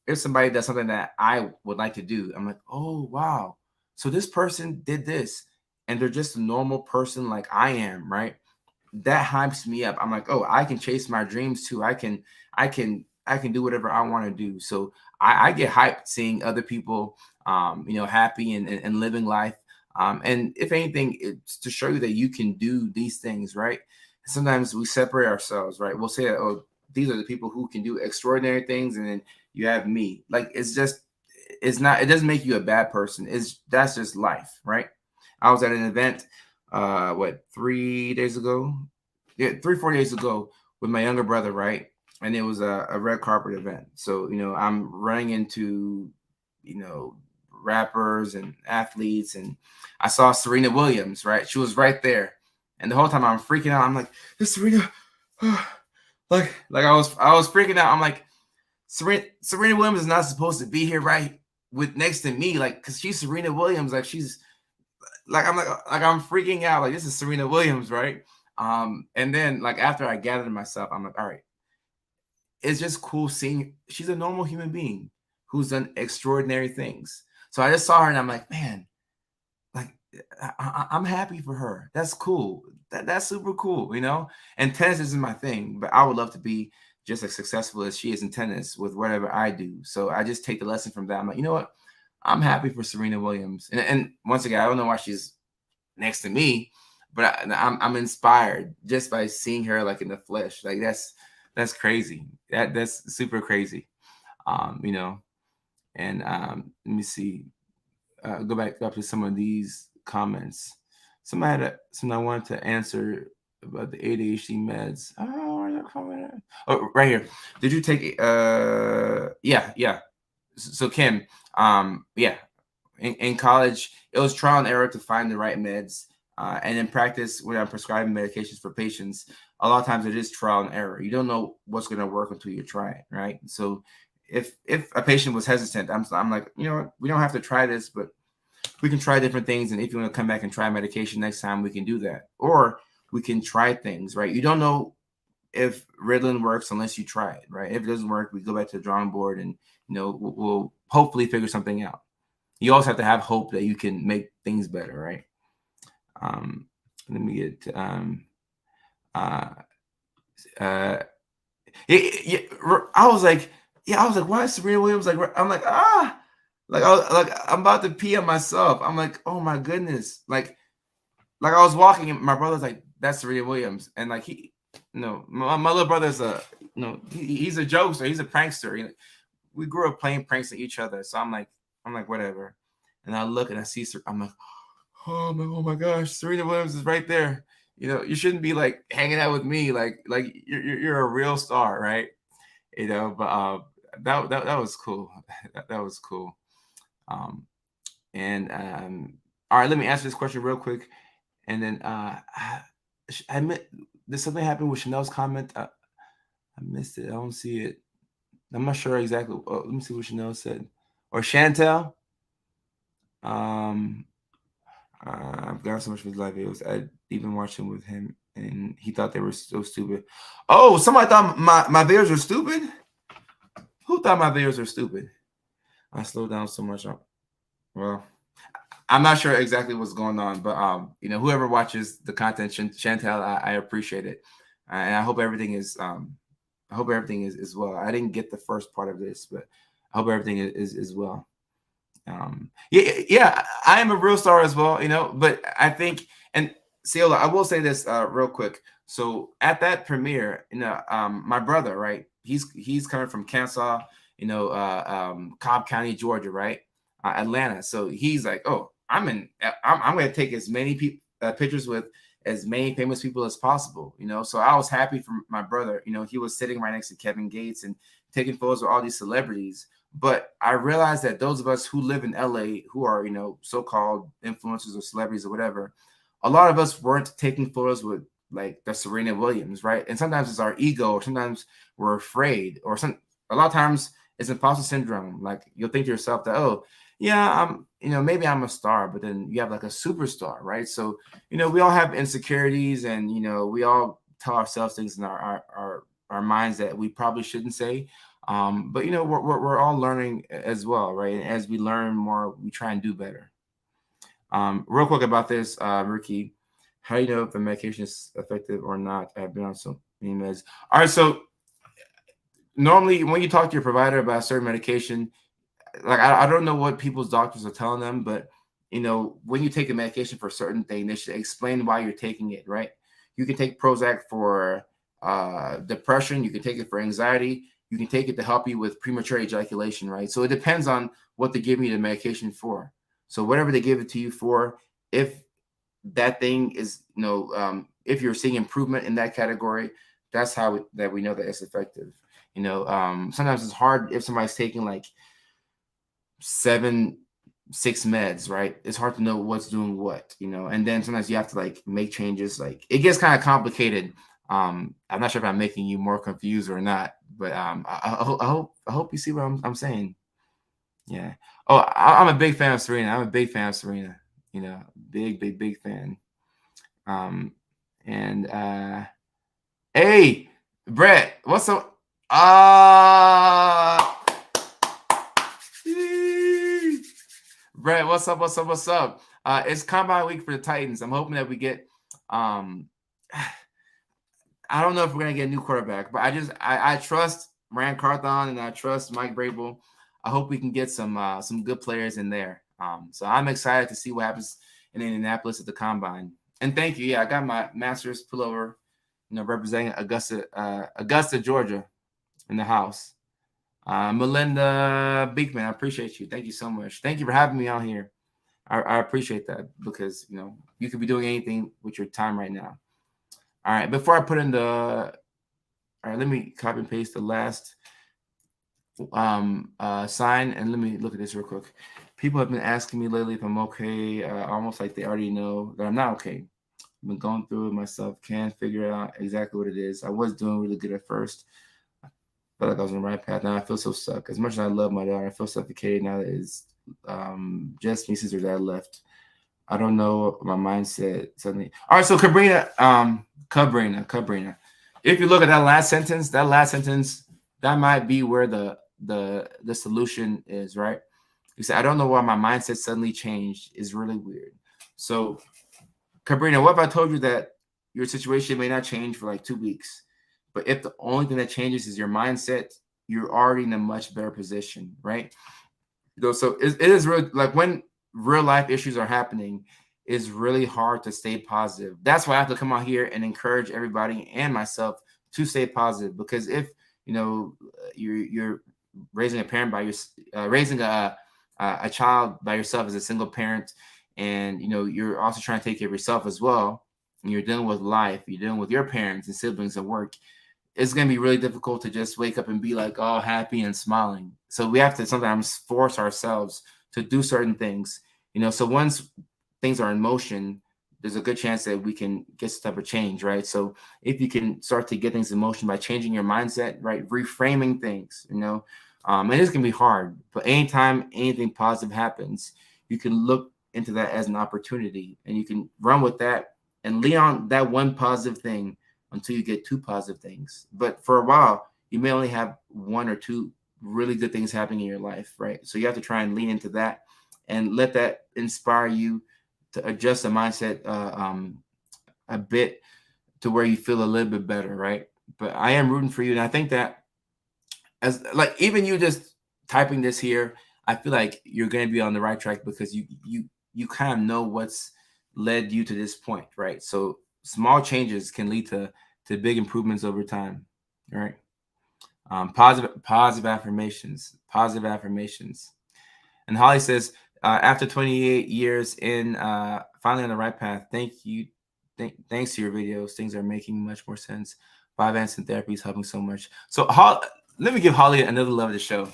If somebody does something that I would like to do, I'm like, oh, wow. So this person did this and they're just a normal person like I am, right? That hypes me up. I'm like, oh, I can chase my dreams too. I can do whatever I want to do. So I get hyped seeing other people, happy and living life. And if anything, it's to show you that you can do these things, right? Sometimes we separate ourselves, right? We'll say, oh, these are the people who can do extraordinary things, and then you have me. Like it's not. It doesn't make you a bad person. That's just life, right? I was at an event, 3 days ago? Yeah, 3-4 days ago with my younger brother, right? And it was a red carpet event. So, I'm running into, rappers and athletes, and I saw Serena Williams, right? She was right there. And the whole time I'm freaking out. I'm like, it's Serena. like I was freaking out. I'm like, Serena Williams is not supposed to be here right with next to me, like, because she's Serena Williams. Like she's like I'm freaking out. Like this is Serena Williams, right? And then like after I gathered myself, I'm like, all right, it's just cool seeing she's a normal human being who's done extraordinary things. So I just saw her and I'm like, man, like I'm happy for her. That's cool. That's super cool, And tennis isn't my thing, but I would love to be just as successful as she is in tennis with whatever I do. So I just take the lesson from that. I'm like, you know what? I'm happy for Serena Williams. And once again, I don't know why she's next to me, but I'm inspired just by seeing her like in the flesh. Like that's crazy. That's super crazy. And let me see. Go back up to some of these comments. Somebody had something I wanted to answer about the ADHD meds. Oh, right here. Did you take? Yeah. So Kim, yeah, in college, it was trial and error to find the right meds. And in practice, when I'm prescribing medications for patients, a lot of times it is trial and error. You don't know what's going to work until you try it, right? So if a patient was hesitant, I'm like, we don't have to try this, but we can try different things. And if you want to come back and try medication next time, we can do that. Or we can try things, right? You don't know if Ritalin works unless you try it, right? If it doesn't work, we go back to the drawing board and, we'll hopefully figure something out. You also have to have hope that you can make things better, right? Let me get I was like, why is Serena Williams like? I'm like, I'm about to pee on myself. I'm like, oh my goodness, like I was walking and my brother's like, that's Serena Williams, and like my little brother's he's a jokester, he's a prankster. We grew up playing pranks at each other, so I'm like whatever. And I look and I see, I'm like, oh my gosh, Serena Williams is right there. You shouldn't be like hanging out with me, like you're a real star, right? But that was cool. That was cool. And all right, let me answer this question real quick, and then I admit there's something happened with Chanel's comment. I missed it. I don't see it. I'm not sure exactly. Let me see what Chanel said, or Chantel. I've got so much of his live videos. I even watched him with him, and he thought they were so stupid. Oh, somebody thought my videos were stupid? Who thought my videos were stupid? I slowed down so much. Well, I'm not sure exactly what's going on, but whoever watches the content, Chantel, I appreciate it, and I hope everything is I hope everything is well. I didn't get the first part of this, but I hope everything is well. Yeah, I am a real star as well, but I think, and Ciola, I will say this real quick. So at that premiere, my brother, right? He's coming from Kansas, Cobb County, Georgia, right? Atlanta. So he's like, oh, I'm going to take as many pictures with as many famous people as possible, So I was happy for my brother. He was sitting right next to Kevin Gates and taking photos with all these celebrities. But I realized that those of us who live in LA, who are, so-called influencers or celebrities or whatever, a lot of us weren't taking photos with like the Serena Williams, right? And sometimes it's our ego, or sometimes we're afraid, or a lot of times it's imposter syndrome. Like you'll think to yourself that, oh, yeah, maybe I'm a star, but then you have like a superstar, right? So, we all have insecurities, and we all tell ourselves things in our minds that we probably shouldn't say. But we're all learning as well, right? And as we learn more, we try and do better. Real quick about this, Ricky, how do you know if the medication is effective or not? I've been on so many meds. All right, so normally when you talk to your provider about a certain medication, like I don't know what people's doctors are telling them, but when you take a medication for a certain thing, they should explain why you're taking it, right? You can take Prozac for depression, you can take it for anxiety, you can take it to help you with premature ejaculation, right? So it depends on what they're giving you the medication for. So whatever they give it to you for, if that thing is, if you're seeing improvement in that category, that's how that we know that it's effective. Sometimes it's hard if somebody's taking like 6 meds, right? It's hard to know what's doing what, and then sometimes you have to like make changes. Like it gets kind of complicated. I'm not sure if I'm making you more confused or not, but I hope you see what I'm saying. Yeah. Oh, I'm a big fan of Serena. Big fan. And hey, Brett, what's up? Brett, what's up? It's combine week for the Titans. I'm hoping that we get I don't know if we're gonna get a new quarterback, but I trust Rand Carthon and I trust Mike Vrabel. I hope we can get some good players in there. So I'm excited to see what happens in Indianapolis at the combine. And thank you. Yeah, I got my Masters pullover, representing Augusta, Georgia, in the house. Melinda Beekman, I appreciate you. Thank you so much. Thank you for having me on here. I appreciate that because you could be doing anything with your time right now. All right, before I put in all right, let me copy and paste the last sign, and let me look at this real quick. People have been asking me lately if I'm okay, almost like they already know that I'm not okay. I've been going through it myself, can't figure out exactly what it is. I was doing really good at first. I felt like I was on the right path. Now I feel so stuck. As much as I love my daughter, I feel suffocated now that it's just me, sisters that I left. I don't know my mindset suddenly. All right, so Cabrina. If you look at that last sentence, that might be where the solution is, right? You say, I don't know why my mindset suddenly changed is really weird. So, Cabrina, what if I told you that your situation may not change for like 2 weeks, but if the only thing that changes is your mindset, you're already in a much better position, right? So it is really like when real life issues are happening, it's really hard to stay positive. That's why I have to come out here and encourage everybody and myself to stay positive. Because if you're raising a parent by raising a child by yourself as a single parent, and you're also trying to take care of yourself as well, and you're dealing with life, you're dealing with your parents and siblings at work, it's going to be really difficult to just wake up and be like all happy and smiling. So we have to sometimes force ourselves to do certain things, so once things are in motion, there's a good chance that we can get some type of change, right? So if you can start to get things in motion by changing your mindset, right, reframing things, and it's gonna be hard, but anytime anything positive happens, you can look into that as an opportunity, and you can run with that and lean on that one positive thing until you get 2 positive things. But for a while, you may only have 1 or 2 really good things happening in your life, right? So you have to try and lean into that and let that inspire you to adjust the mindset a bit to where you feel a little bit better, right? but I am rooting for you, and I think that as like even you just typing this here, I feel like you're going to be on the right track because you kind of know what's led you to this point, right? So small changes can lead to big improvements over time, right? Positive affirmations, positive affirmations. And Holly says, after 28 years in, finally on the right path. Thank you. Thanks to your videos, things are making much more sense. 5 Answer Therapy is helping so much. So, let me give Holly another love of the show.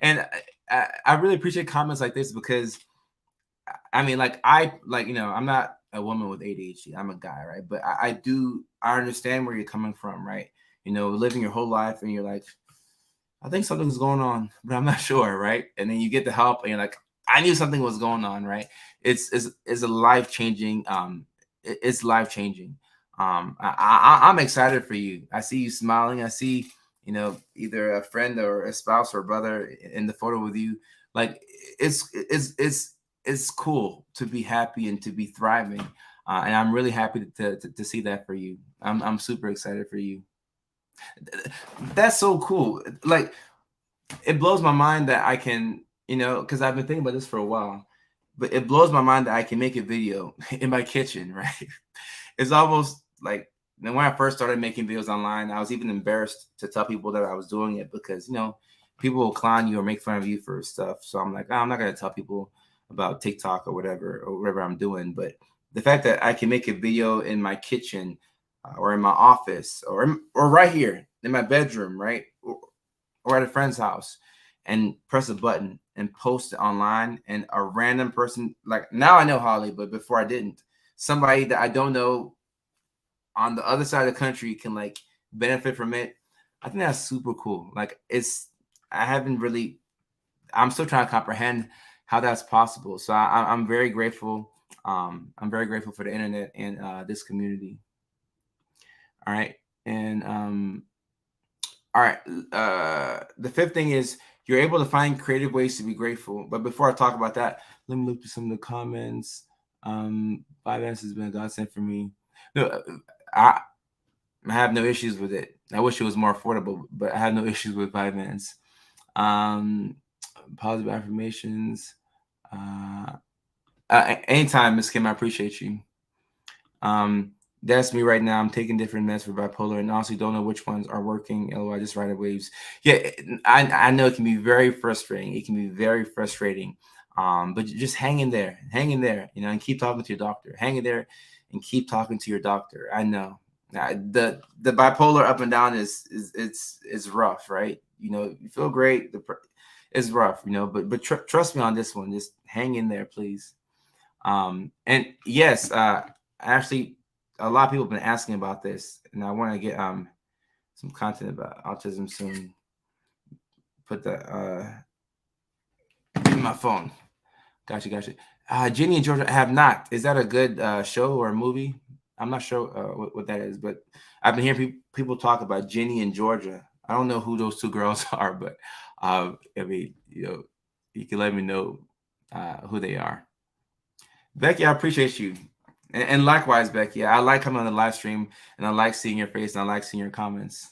And I really appreciate comments like this because, I mean, like I'm not a woman with ADHD. I'm a guy, right? But I understand where you're coming from, right? Living your whole life and you're like, I think something's going on, but I'm not sure, right? And then you get the help, and you're like, I knew something was going on, right? It's a life changing. It's life changing. I'm excited for you. I see you smiling. I see, either a friend or a spouse or brother in the photo with you. Like it's cool to be happy and to be thriving. And I'm really happy to see that for you. I'm super excited for you. That's so cool. Like it blows my mind that I can, because I've been thinking about this for a while, but it blows my mind that I can make a video in my kitchen, right? It's almost like when I first started making videos online, I was even embarrassed to tell people that I was doing it because, people will clown you or make fun of you for stuff. So I'm like, I'm not going to tell people about TikTok or whatever I'm doing. But the fact that I can make a video in my kitchen or in my office or right here in my bedroom, right? Or at a friend's house and press a button and post it online, and a random person, like now I know Holly, but before I didn't, somebody that I don't know on the other side of the country can like benefit from it. I think that's super cool. Like I'm still trying to comprehend how that's possible. So I'm very grateful. I'm very grateful for the internet and this community. All right. And all right. The fifth thing is you're able to find creative ways to be grateful. But before I talk about that, let me look through some of the comments. 5S has been a godsend for me. No, I have no issues with it. I wish it was more affordable, but I have no issues with 5S. Positive affirmations. Anytime, Miss Kim, I appreciate you. That's me right now. I'm taking different meds for bipolar and honestly don't know which ones are working. LOI, just ride waves. Yeah, I know it can be very frustrating. It can be very frustrating. But just hang in there. Hang in there, and keep talking to your doctor. Hang in there and keep talking to your doctor. I know. The bipolar up and down is rough, right? You feel great. It's rough, but trust me on this one. Just hang in there, please. And yes, actually, a lot of people have been asking about this, and I want to get some content about autism soon. Put the in my phone. Gotcha. Ginny and Georgia have not. Is that a good show or a movie? I'm not sure what that is, but I've been hearing people talk about Ginny and Georgia. I don't know who those two girls are, but I mean, you can let me know who they are. Becky, I appreciate you. And likewise, Becky, I like coming on the live stream and I like seeing your face and I like seeing your comments.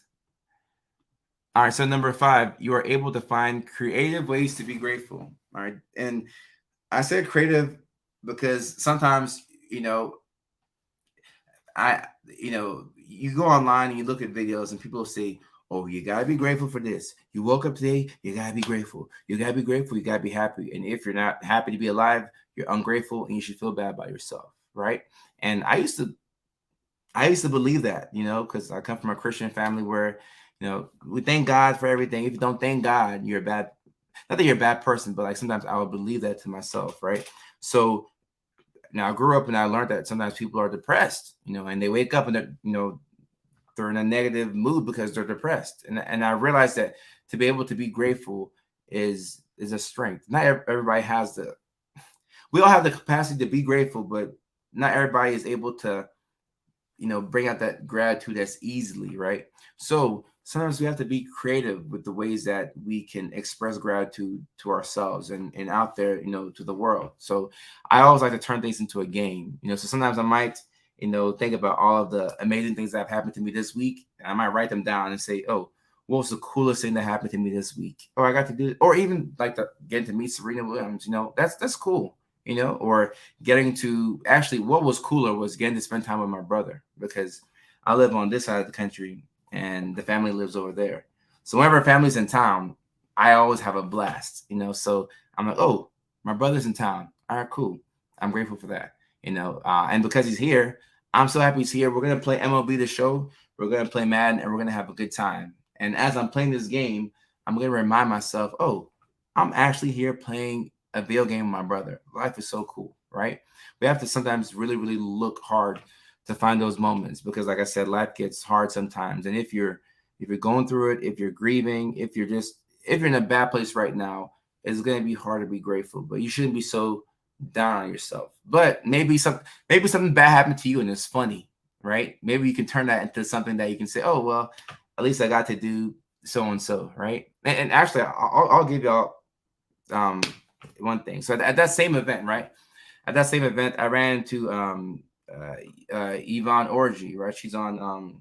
All right, so number 5, you are able to find creative ways to be grateful. All right, and I said creative because sometimes, you go online and you look at videos and people say, oh, you gotta be grateful for this. You woke up today, you gotta be grateful. You gotta be grateful, you gotta be happy. And if you're not happy to be alive, you're ungrateful and you should feel bad about yourself, right? And I used to believe that, because I come from a Christian family where, we thank God for everything. If you don't thank God, you're a bad, not that you're a bad person, but like sometimes I would believe that to myself, right? So now I grew up and I learned that sometimes people are depressed, and they wake up and they're in a negative mood because they're depressed. And I realized that to be able to be grateful is a strength. Not everybody has we all have the capacity to be grateful, but not everybody is able to, bring out that gratitude as easily, right? So sometimes we have to be creative with the ways that we can express gratitude to ourselves and out there, to the world. So I always like to turn things into a game, so sometimes I might, think about all of the amazing things that have happened to me this week. And I might write them down and say, oh, what was the coolest thing that happened to me this week? Or I got to do, or even like getting to meet Serena Williams, that's cool, or getting to actually what was cooler was getting to spend time with my brother, because I live on this side of the country and the family lives over there. So whenever family's in town, I always have a blast, so I'm like, oh, my brother's in town. All right, cool. I'm grateful for that, and because he's here, I'm so happy he's here. We're going to play MLB The Show. We're going to play Madden, and we're going to have a good time. And as I'm playing this game, I'm going to remind myself, oh, I'm actually here playing a video game with my brother. Life is so cool, right? We have to sometimes really, really look hard to find those moments, because like I said, life gets hard sometimes. And if you're going through it, if you're grieving, if you're in a bad place right now, it's going to be hard to be grateful. But you shouldn't be so down on yourself. But maybe something bad happened to you and it's funny, right? Maybe you can turn that into something that you can say, oh, well, at least I got to do so and so, right? And actually, I'll give y'all one thing. So at that same event, right? At that same event, I ran into Yvonne Orji, right? She's on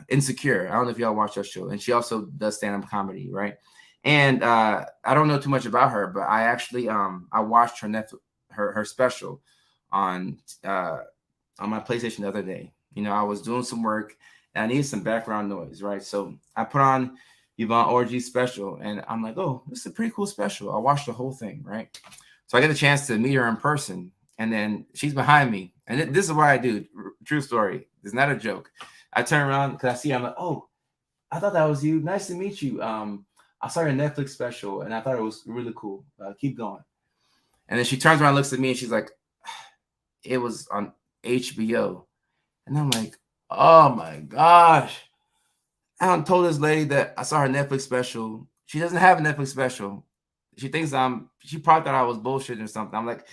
Insecure. I don't know if y'all watch that show, and she also does stand-up comedy, right? And I don't know too much about her, but I actually I watched her Netflix, her special on my PlayStation the other day. I was doing some work and I needed some background noise, right? So I put on Yvonne Orji's special, and I'm like, oh, this is a pretty cool special. I watched the whole thing, right? So I get a chance to meet her in person, and then she's behind me, and this is what I do. True story. It's not a joke. I turn around because I see her. I'm like, oh, I thought that was you. Nice to meet you. I saw your Netflix special, and I thought it was really cool. Keep going. And then she turns around, looks at me, and she's like, it was on HBO. And I'm like, oh my gosh. I told this lady that I saw her Netflix special. She doesn't have a Netflix special. She thinks she probably thought I was bullshitting or something. I'm like,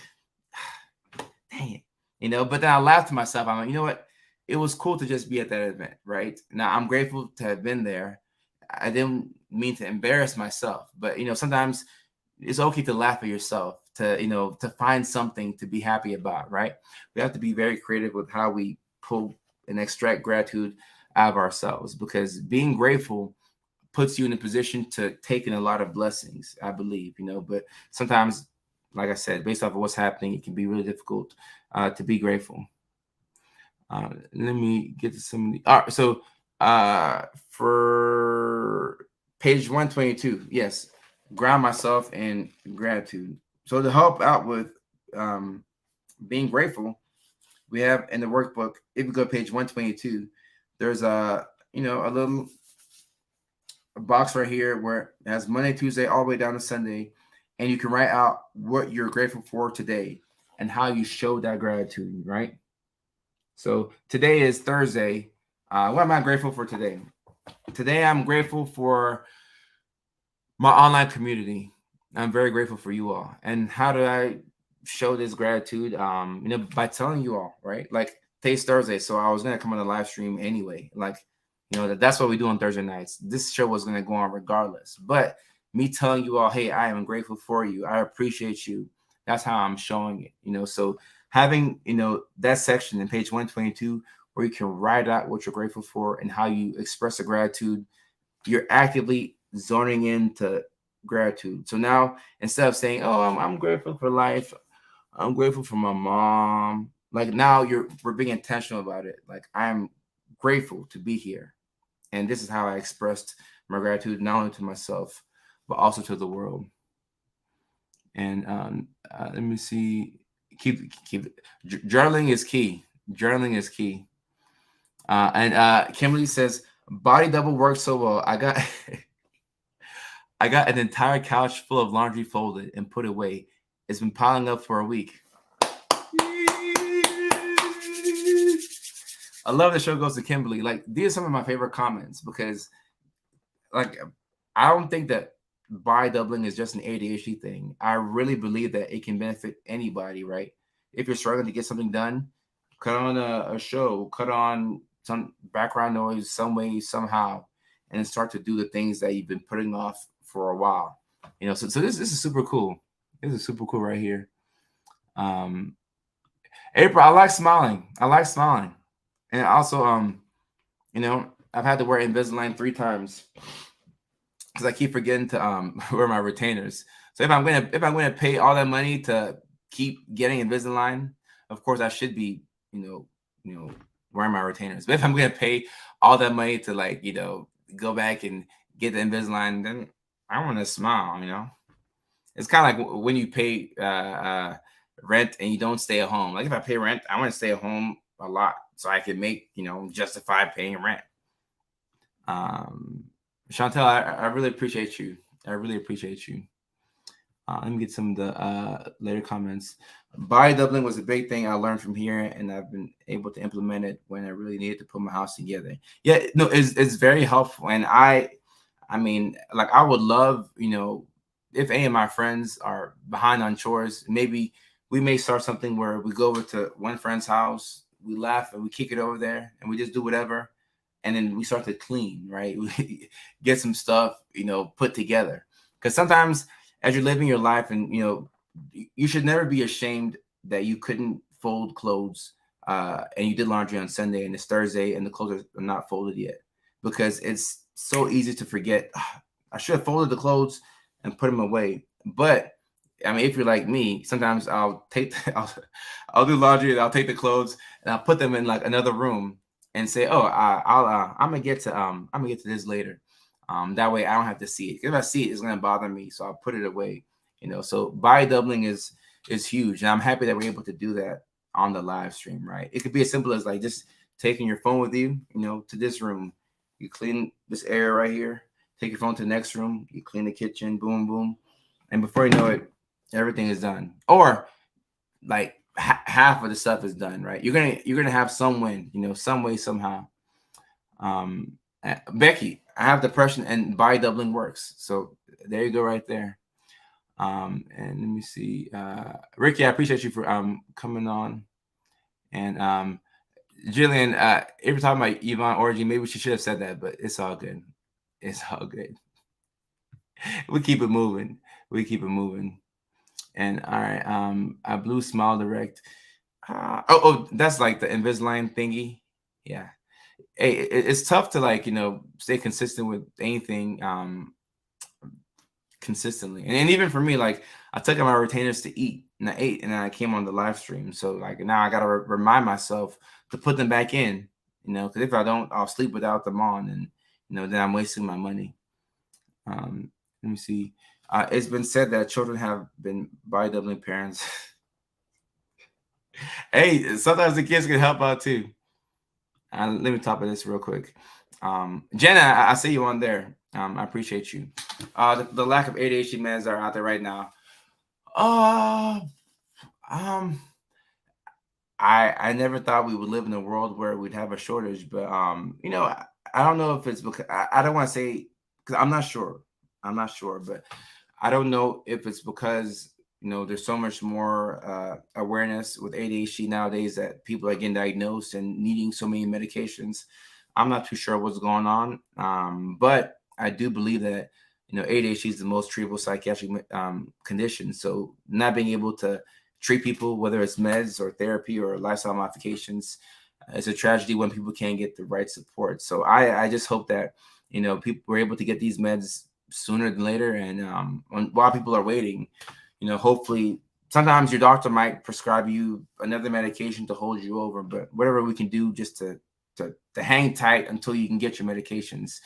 dang it. But then I laughed to myself. I'm like, you know what? It was cool to just be at that event, right? Now, I'm grateful to have been there. I didn't mean to embarrass myself, but sometimes it's okay to laugh at yourself, to find something to be happy about, right? We have to be very creative with how we pull and extract gratitude out of ourselves, because being grateful puts you in a position to take in a lot of blessings, I believe, but sometimes, like I said, based off of what's happening, it can be really difficult to be grateful. Let me get to some of the. All right, so for page 122, yes, ground myself in gratitude. So to help out with being grateful, we have in the workbook, if you go to page 122, there's a little box right here where it has Monday, Tuesday, all the way down to Sunday, and you can write out what you're grateful for today and how you show that gratitude, right? So today is Thursday. What am I grateful for today? Today, I'm grateful for my online community. I'm very grateful for you all. And how do I show this gratitude? By telling you all, right? Like today's Thursday, so I was gonna come on the live stream anyway. Like, that's what we do on Thursday nights. This show was gonna go on regardless. But me telling you all, hey, I am grateful for you. I appreciate you. That's how I'm showing it. So having that section in page 122 where you can write out what you're grateful for and how you express the gratitude, you're actively zoning into gratitude. So now, instead of saying, oh, I'm grateful for life, I'm grateful for my mom, like now we're being intentional about it. Like, I'm grateful to be here, and this is how I expressed my gratitude, not only to myself but also to the world. And let me see. Keep journaling is key. Journaling is key. And Kimberly says, body double works so well. I got I got an entire couch full of laundry folded and put away. It's been piling up for a week. I love the show goes to Kimberly. Like, these are some of my favorite comments, because like, I don't think that body doubling is just an ADHD thing. I really believe that it can benefit anybody, right? If you're struggling to get something done, cut on a show, cut on some background noise, some way, somehow, and then start to do the things that you've been putting off for a while. So this is super cool. This is super cool right here. April, I like smiling. I like smiling. And also, I've had to wear Invisalign 3 times because I keep forgetting to wear my retainers. So if I'm gonna pay all that money to keep getting Invisalign, of course I should be, you know, wearing my retainers. But if I'm gonna pay all that money to, like, go back and get the Invisalign, then I want to smile. It's kind of like when you pay rent and you don't stay at home. Like if I pay rent, I want to stay at home a lot so I can make, justify paying rent. Um, Chantel, I really appreciate you. I really appreciate you. Let me get some of the later comments. Body doubling was a big thing I learned from here, and I've been able to implement it when I really needed to put my house together. Yeah, no, it's very helpful, and I mean, like I would love, if any of my friends are behind on chores, maybe we may start something where we go over to one friend's house, we laugh and we kick it over there, and we just do whatever, and then we start to clean, right? We get some stuff, put together. Because sometimes as you're living your life, and you should never be ashamed that you couldn't fold clothes, and you did laundry on Sunday and it's Thursday and the clothes are not folded yet, because it's so easy to forget. I should have folded the clothes and put them away. But I mean, if you're like me, sometimes I'll do laundry and I'll take the clothes and I'll put them in like another room and say, "Oh, I'm gonna get to this later." That way I don't have to see it. If I see it, it's gonna bother me, so I'll put it away. So body doubling is huge, and I'm happy that we're able to do that on the live stream. Right? It could be as simple as like just taking your phone with you, to this room. You clean this area right here. Take your phone to the next room. You clean the kitchen. Boom, boom, and before you know it, everything is done. Or like half of the stuff is done. Right? You're gonna have some win. Some way somehow. Becky, I have depression and body doubling works. So there you go, right there. And let me see. Ricky, I appreciate you for coming on. And Jillian, if you're talking about Yvonne Orgy, maybe she should have said that, but it's all good. It's all good. We keep it moving. We keep it moving. And all right, a blue smile direct. That's like the Invisalign thingy. Yeah. Hey, it's tough to, like, stay consistent with anything consistently. And even for me, like I took out my retainers to eat and I ate and then I came on the live stream. So like now I gotta remind myself to put them back in, because if I don't, I'll sleep without them on, and then I'm wasting my money. Let me see. It's been said that children have been body doubling parents. Hey, sometimes the kids can help out too. Let me top of this real quick. Jenna, I see you on there. I appreciate you. The lack of ADHD meds that are out there right now. Um, I never thought we would live in a world where we'd have a shortage, but I don't know if it's because I don't want to say, because I'm not sure. I'm not sure, but I don't know if it's because there's so much more awareness with ADHD nowadays that people are getting diagnosed and needing so many medications. I'm not too sure what's going on, but I do believe that ADHD is the most treatable psychiatric condition. So not being able to treat people, whether it's meds or therapy or lifestyle modifications, it's a tragedy when people can't get the right support. So I just hope that people were able to get these meds sooner than later, and while people are waiting, hopefully sometimes your doctor might prescribe you another medication to hold you over, but whatever we can do just to hang tight until you can get your medications,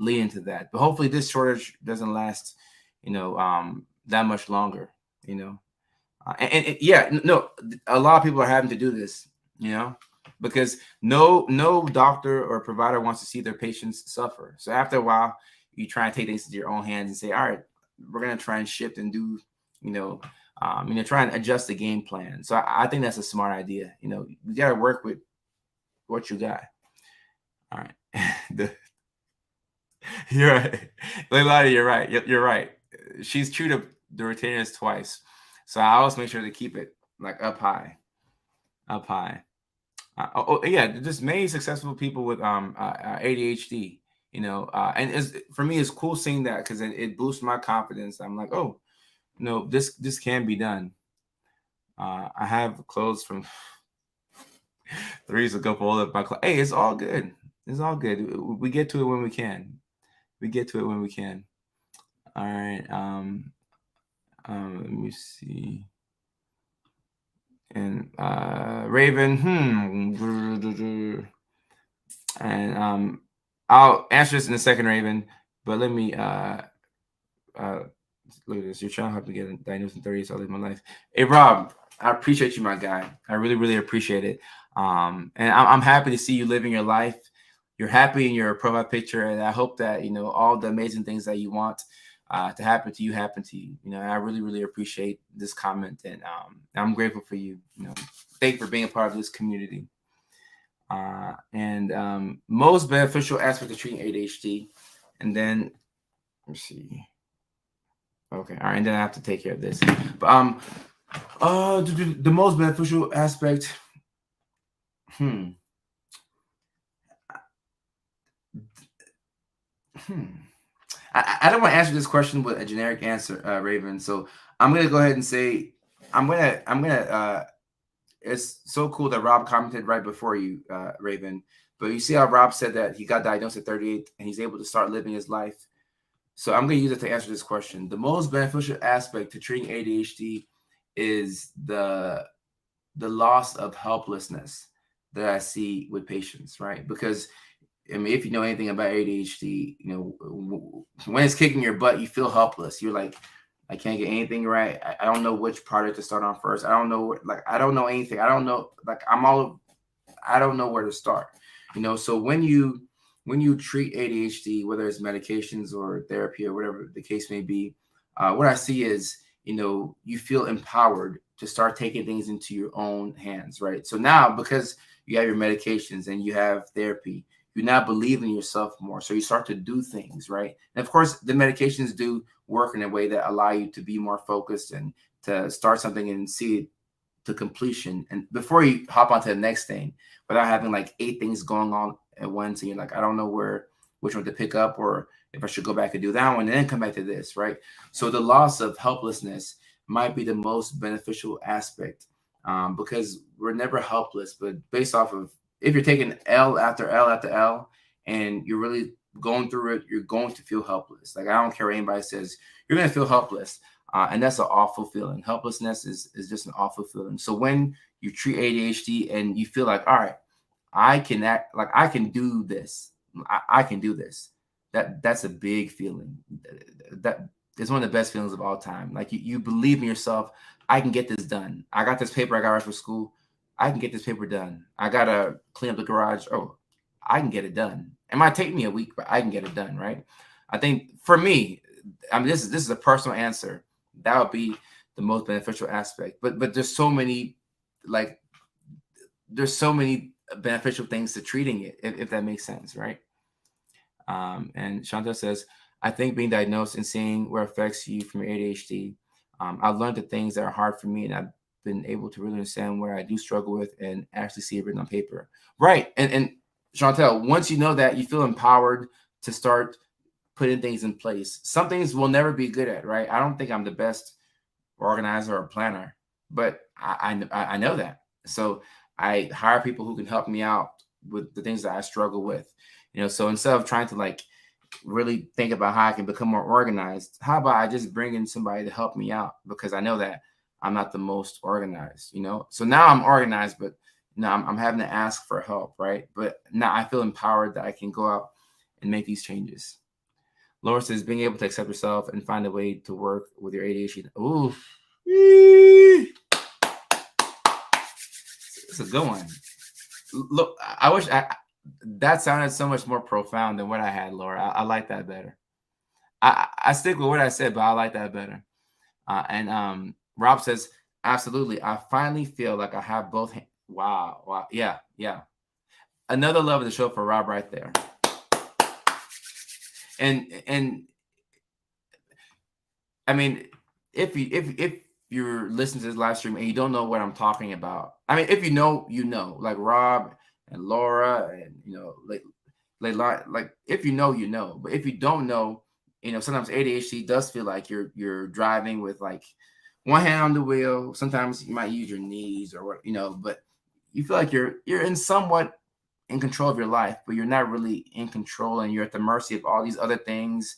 lead into that. But hopefully this shortage doesn't last that much longer. Yeah, no, a lot of people are having to do this, because no doctor or provider wants to see their patients suffer. So after a while, you try and take things into your own hands and say, all right, we're gonna try and shift and do, try and adjust the game plan. So I think that's a smart idea. You got to work with what you got. All right. You're right. Leilani, you're right. You're right. She's chewed up the retainers twice. So I always make sure to keep it like up high. Up high. Yeah, just many successful people with ADHD, and for me, it's cool seeing that because it boosts my confidence. I'm like, oh, this can be done. I have clothes from 3 years ago for all of my clothes. Hey, it's all good. It's all good. We get to it when we can. We get to it when we can. All right. Let me see. And Raven, and I'll answer this in a second, Raven. But let me look at this. Your child have to get diagnosed in 30 years. I'll live my life. Hey, Rob, I appreciate you, my guy. I really, really appreciate it. And I'm happy to see you living your life. You're happy in your profile picture, and I hope that all the amazing things that you want to happen to you happen to you. I really, really appreciate this comment, and I'm grateful for you. Thank you for being a part of this community. And most beneficial aspect of treating ADHD, and then let's see. Okay, all right, and then I have to take care of this. But the most beneficial aspect. I don't want to answer this question with a generic answer, Raven. So I'm gonna go ahead and say I'm gonna. It's so cool that Rob commented right before you, Raven. But you see how Rob said that he got diagnosed at 38 and he's able to start living his life. So I'm going to use it to answer this question. The most beneficial aspect to treating ADHD is the loss of helplessness that I see with patients, right? Because if you know anything about ADHD, when it's kicking your butt, you feel helpless. You're like, I can't get anything right. I don't know which project to start on first. I don't know, I don't know anything. I don't know, I don't know where to start. So when you treat ADHD, whether it's medications or therapy or whatever the case may be, what I see is, you feel empowered to start taking things into your own hands, right? So now, because you have your medications and you have therapy, you now believe in yourself more. So you start to do things, right? And of course, the medications do work in a way that allow you to be more focused and to start something and see it to completion. And before you hop onto the next thing, without having like 8 things going on at once, and you're like, I don't know which one to pick up, or if I should go back and do that one and then come back to this, right? So the loss of helplessness might be the most beneficial aspect, because we're never helpless, but based off of, if you're taking L after L after L and you're really going through it, you're going to feel helpless. Like, I don't care what anybody says, you're going to feel helpless. And that's an awful feeling. Helplessness is just an awful feeling. So when you treat ADHD and you feel like, all right, I can act like I can do this. I can do this. That's a big feeling. That is one of the best feelings of all time. Like, you believe in yourself. I can get this done. I got this paper I got right for school. I can get this paper done. I gotta clean up the garage. Oh, I can get it done. It might take me a week, but I can get it done, right? I think for me, I mean, this is a personal answer. That would be the most beneficial aspect. But there's so many beneficial things to treating it, if that makes sense, right? And Chantal says, I think being diagnosed and seeing where it affects you from your ADHD, I've learned the things that are hard for me, and I've been able to really understand where I do struggle with and actually see it written on paper. Right. And Chantal, once you know that, you feel empowered to start putting things in place. Some things we'll never be good at, right? I don't think I'm the best organizer or planner, but I know that. So I hire people who can help me out with the things that I struggle with. So instead of trying to really think about how I can become more organized, how about I just bring in somebody to help me out, because I know that I'm not the most organized, So now I'm organized, but now I'm having to ask for help, right? But now I feel empowered that I can go out and make these changes. Laura says, being able to accept yourself and find a way to work with your ADHD. Ooh. It's a good one. Look, I wish that sounded so much more profound than what I had, Laura. I like that better. I stick with what I said, but I like that better. And Rob says, absolutely. I finally feel like I have both hands. Wow. Yeah. Another love of the show for Rob right there. And I mean, if you're listening to this live stream and you don't know what I'm talking about, I mean, if you know, like Rob and Laura and like if you know, but if you don't know, sometimes ADHD does feel like you're driving with like one hand on the wheel. Sometimes you might use your knees or what, but you feel like you're in somewhat in control of your life, but you're not really in control, and you're at the mercy of all these other things.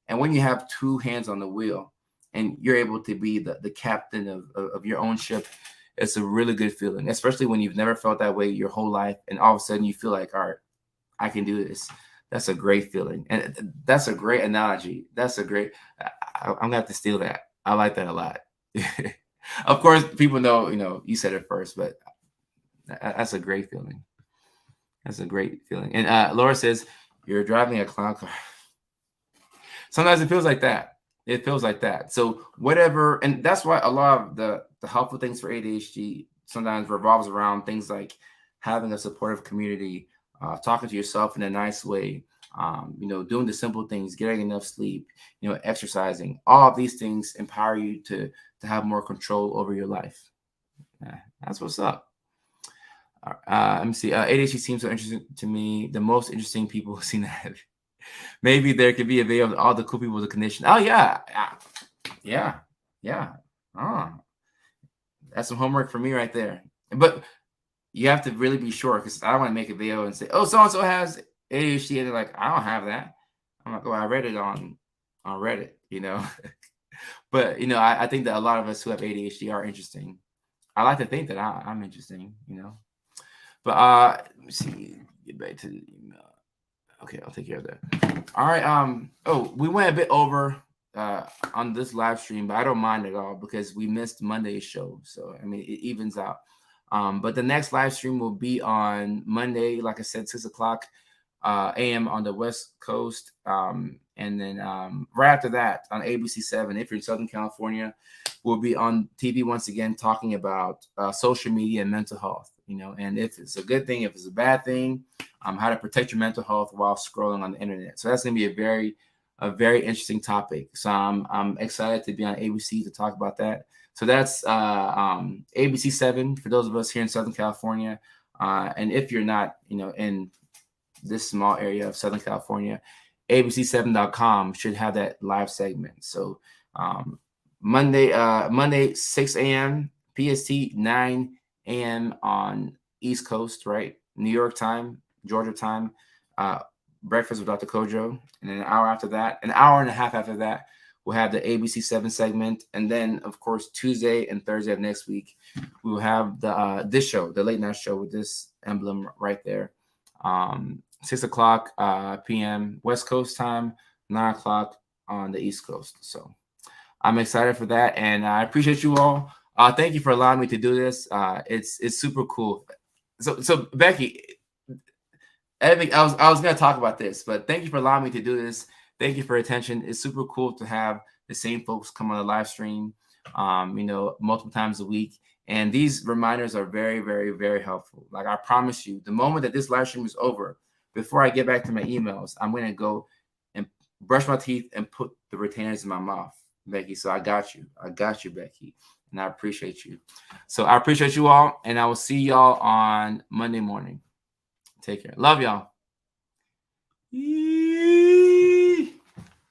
And when you have two hands on the wheel and you're able to be the captain of your own ship, it's a really good feeling, especially when you've never felt that way your whole life. And all of a sudden you feel like, all right, I can do this. That's a great feeling. And that's a great analogy. That's a great, I'm going to have to steal that. I like that a lot. Of course, people know, you said it first, but that's a great feeling. That's a great feeling. And Laura says, you're driving a clown car. Sometimes it feels like that. It feels like that. So whatever, and that's why a lot of the helpful things for ADHD sometimes revolves around things like having a supportive community, talking to yourself in a nice way, doing the simple things, getting enough sleep, exercising. All of these things empower you to have more control over your life. That's what's up. Let me see. ADHD seems so interesting to me. The most interesting people seem to have. Maybe there could be a video of all the cool people with the condition. Oh yeah, yeah. Oh, that's some homework for me right there. But you have to really be sure, because I don't want to make a video and say, "Oh, so and so has ADHD," and they're like, "I don't have that." I'm like, "Oh, I read it on Reddit," But I think that a lot of us who have ADHD are interesting. I like to think that I'm interesting, But let me see. Get back to the email. Okay, I'll take care of that. All right. We went a bit over on this live stream, but I don't mind at all because we missed Monday's show. So I mean, it evens out. But the next live stream will be on Monday, like I said, 6:00 a.m. on the West Coast. And then right after that on ABC7, if you're in Southern California, we'll be on TV once again talking about social media and mental health, and if it's a good thing, if it's a bad thing, how to protect your mental health while scrolling on the internet. So that's going to be a very interesting topic. So I'm excited to be on ABC to talk about that. So that's ABC7 for those of us here in Southern California. And if you're not, in this small area of Southern California, abc7.com should have that live segment. So Monday 6 a.m. PST, 9 a.m. on East Coast, right? New York time, Georgia time, breakfast with Dr. Kojo. And then an hour after that, an hour and a half after that, we'll have the ABC7 segment. And then, of course, Tuesday and Thursday of next week, we will have this show, the late night show with this emblem right there. 6:00 p.m. West Coast time, 9:00 on the East Coast. So I'm excited for that, and I appreciate you all. Thank you for allowing me to do this. It's super cool. So Becky, I was gonna talk about this, but thank you for allowing me to do this. Thank you for your attention. It's super cool to have the same folks come on the live stream, multiple times a week. And these reminders are very, very, very helpful. Like I promise you, the moment that this live stream is over, before I get back to my emails, I'm going to go and brush my teeth and put the retainers in my mouth, Becky. So I got you. I got you, Becky. And I appreciate you. So I appreciate you all. And I will see y'all on Monday morning. Take care. Love y'all.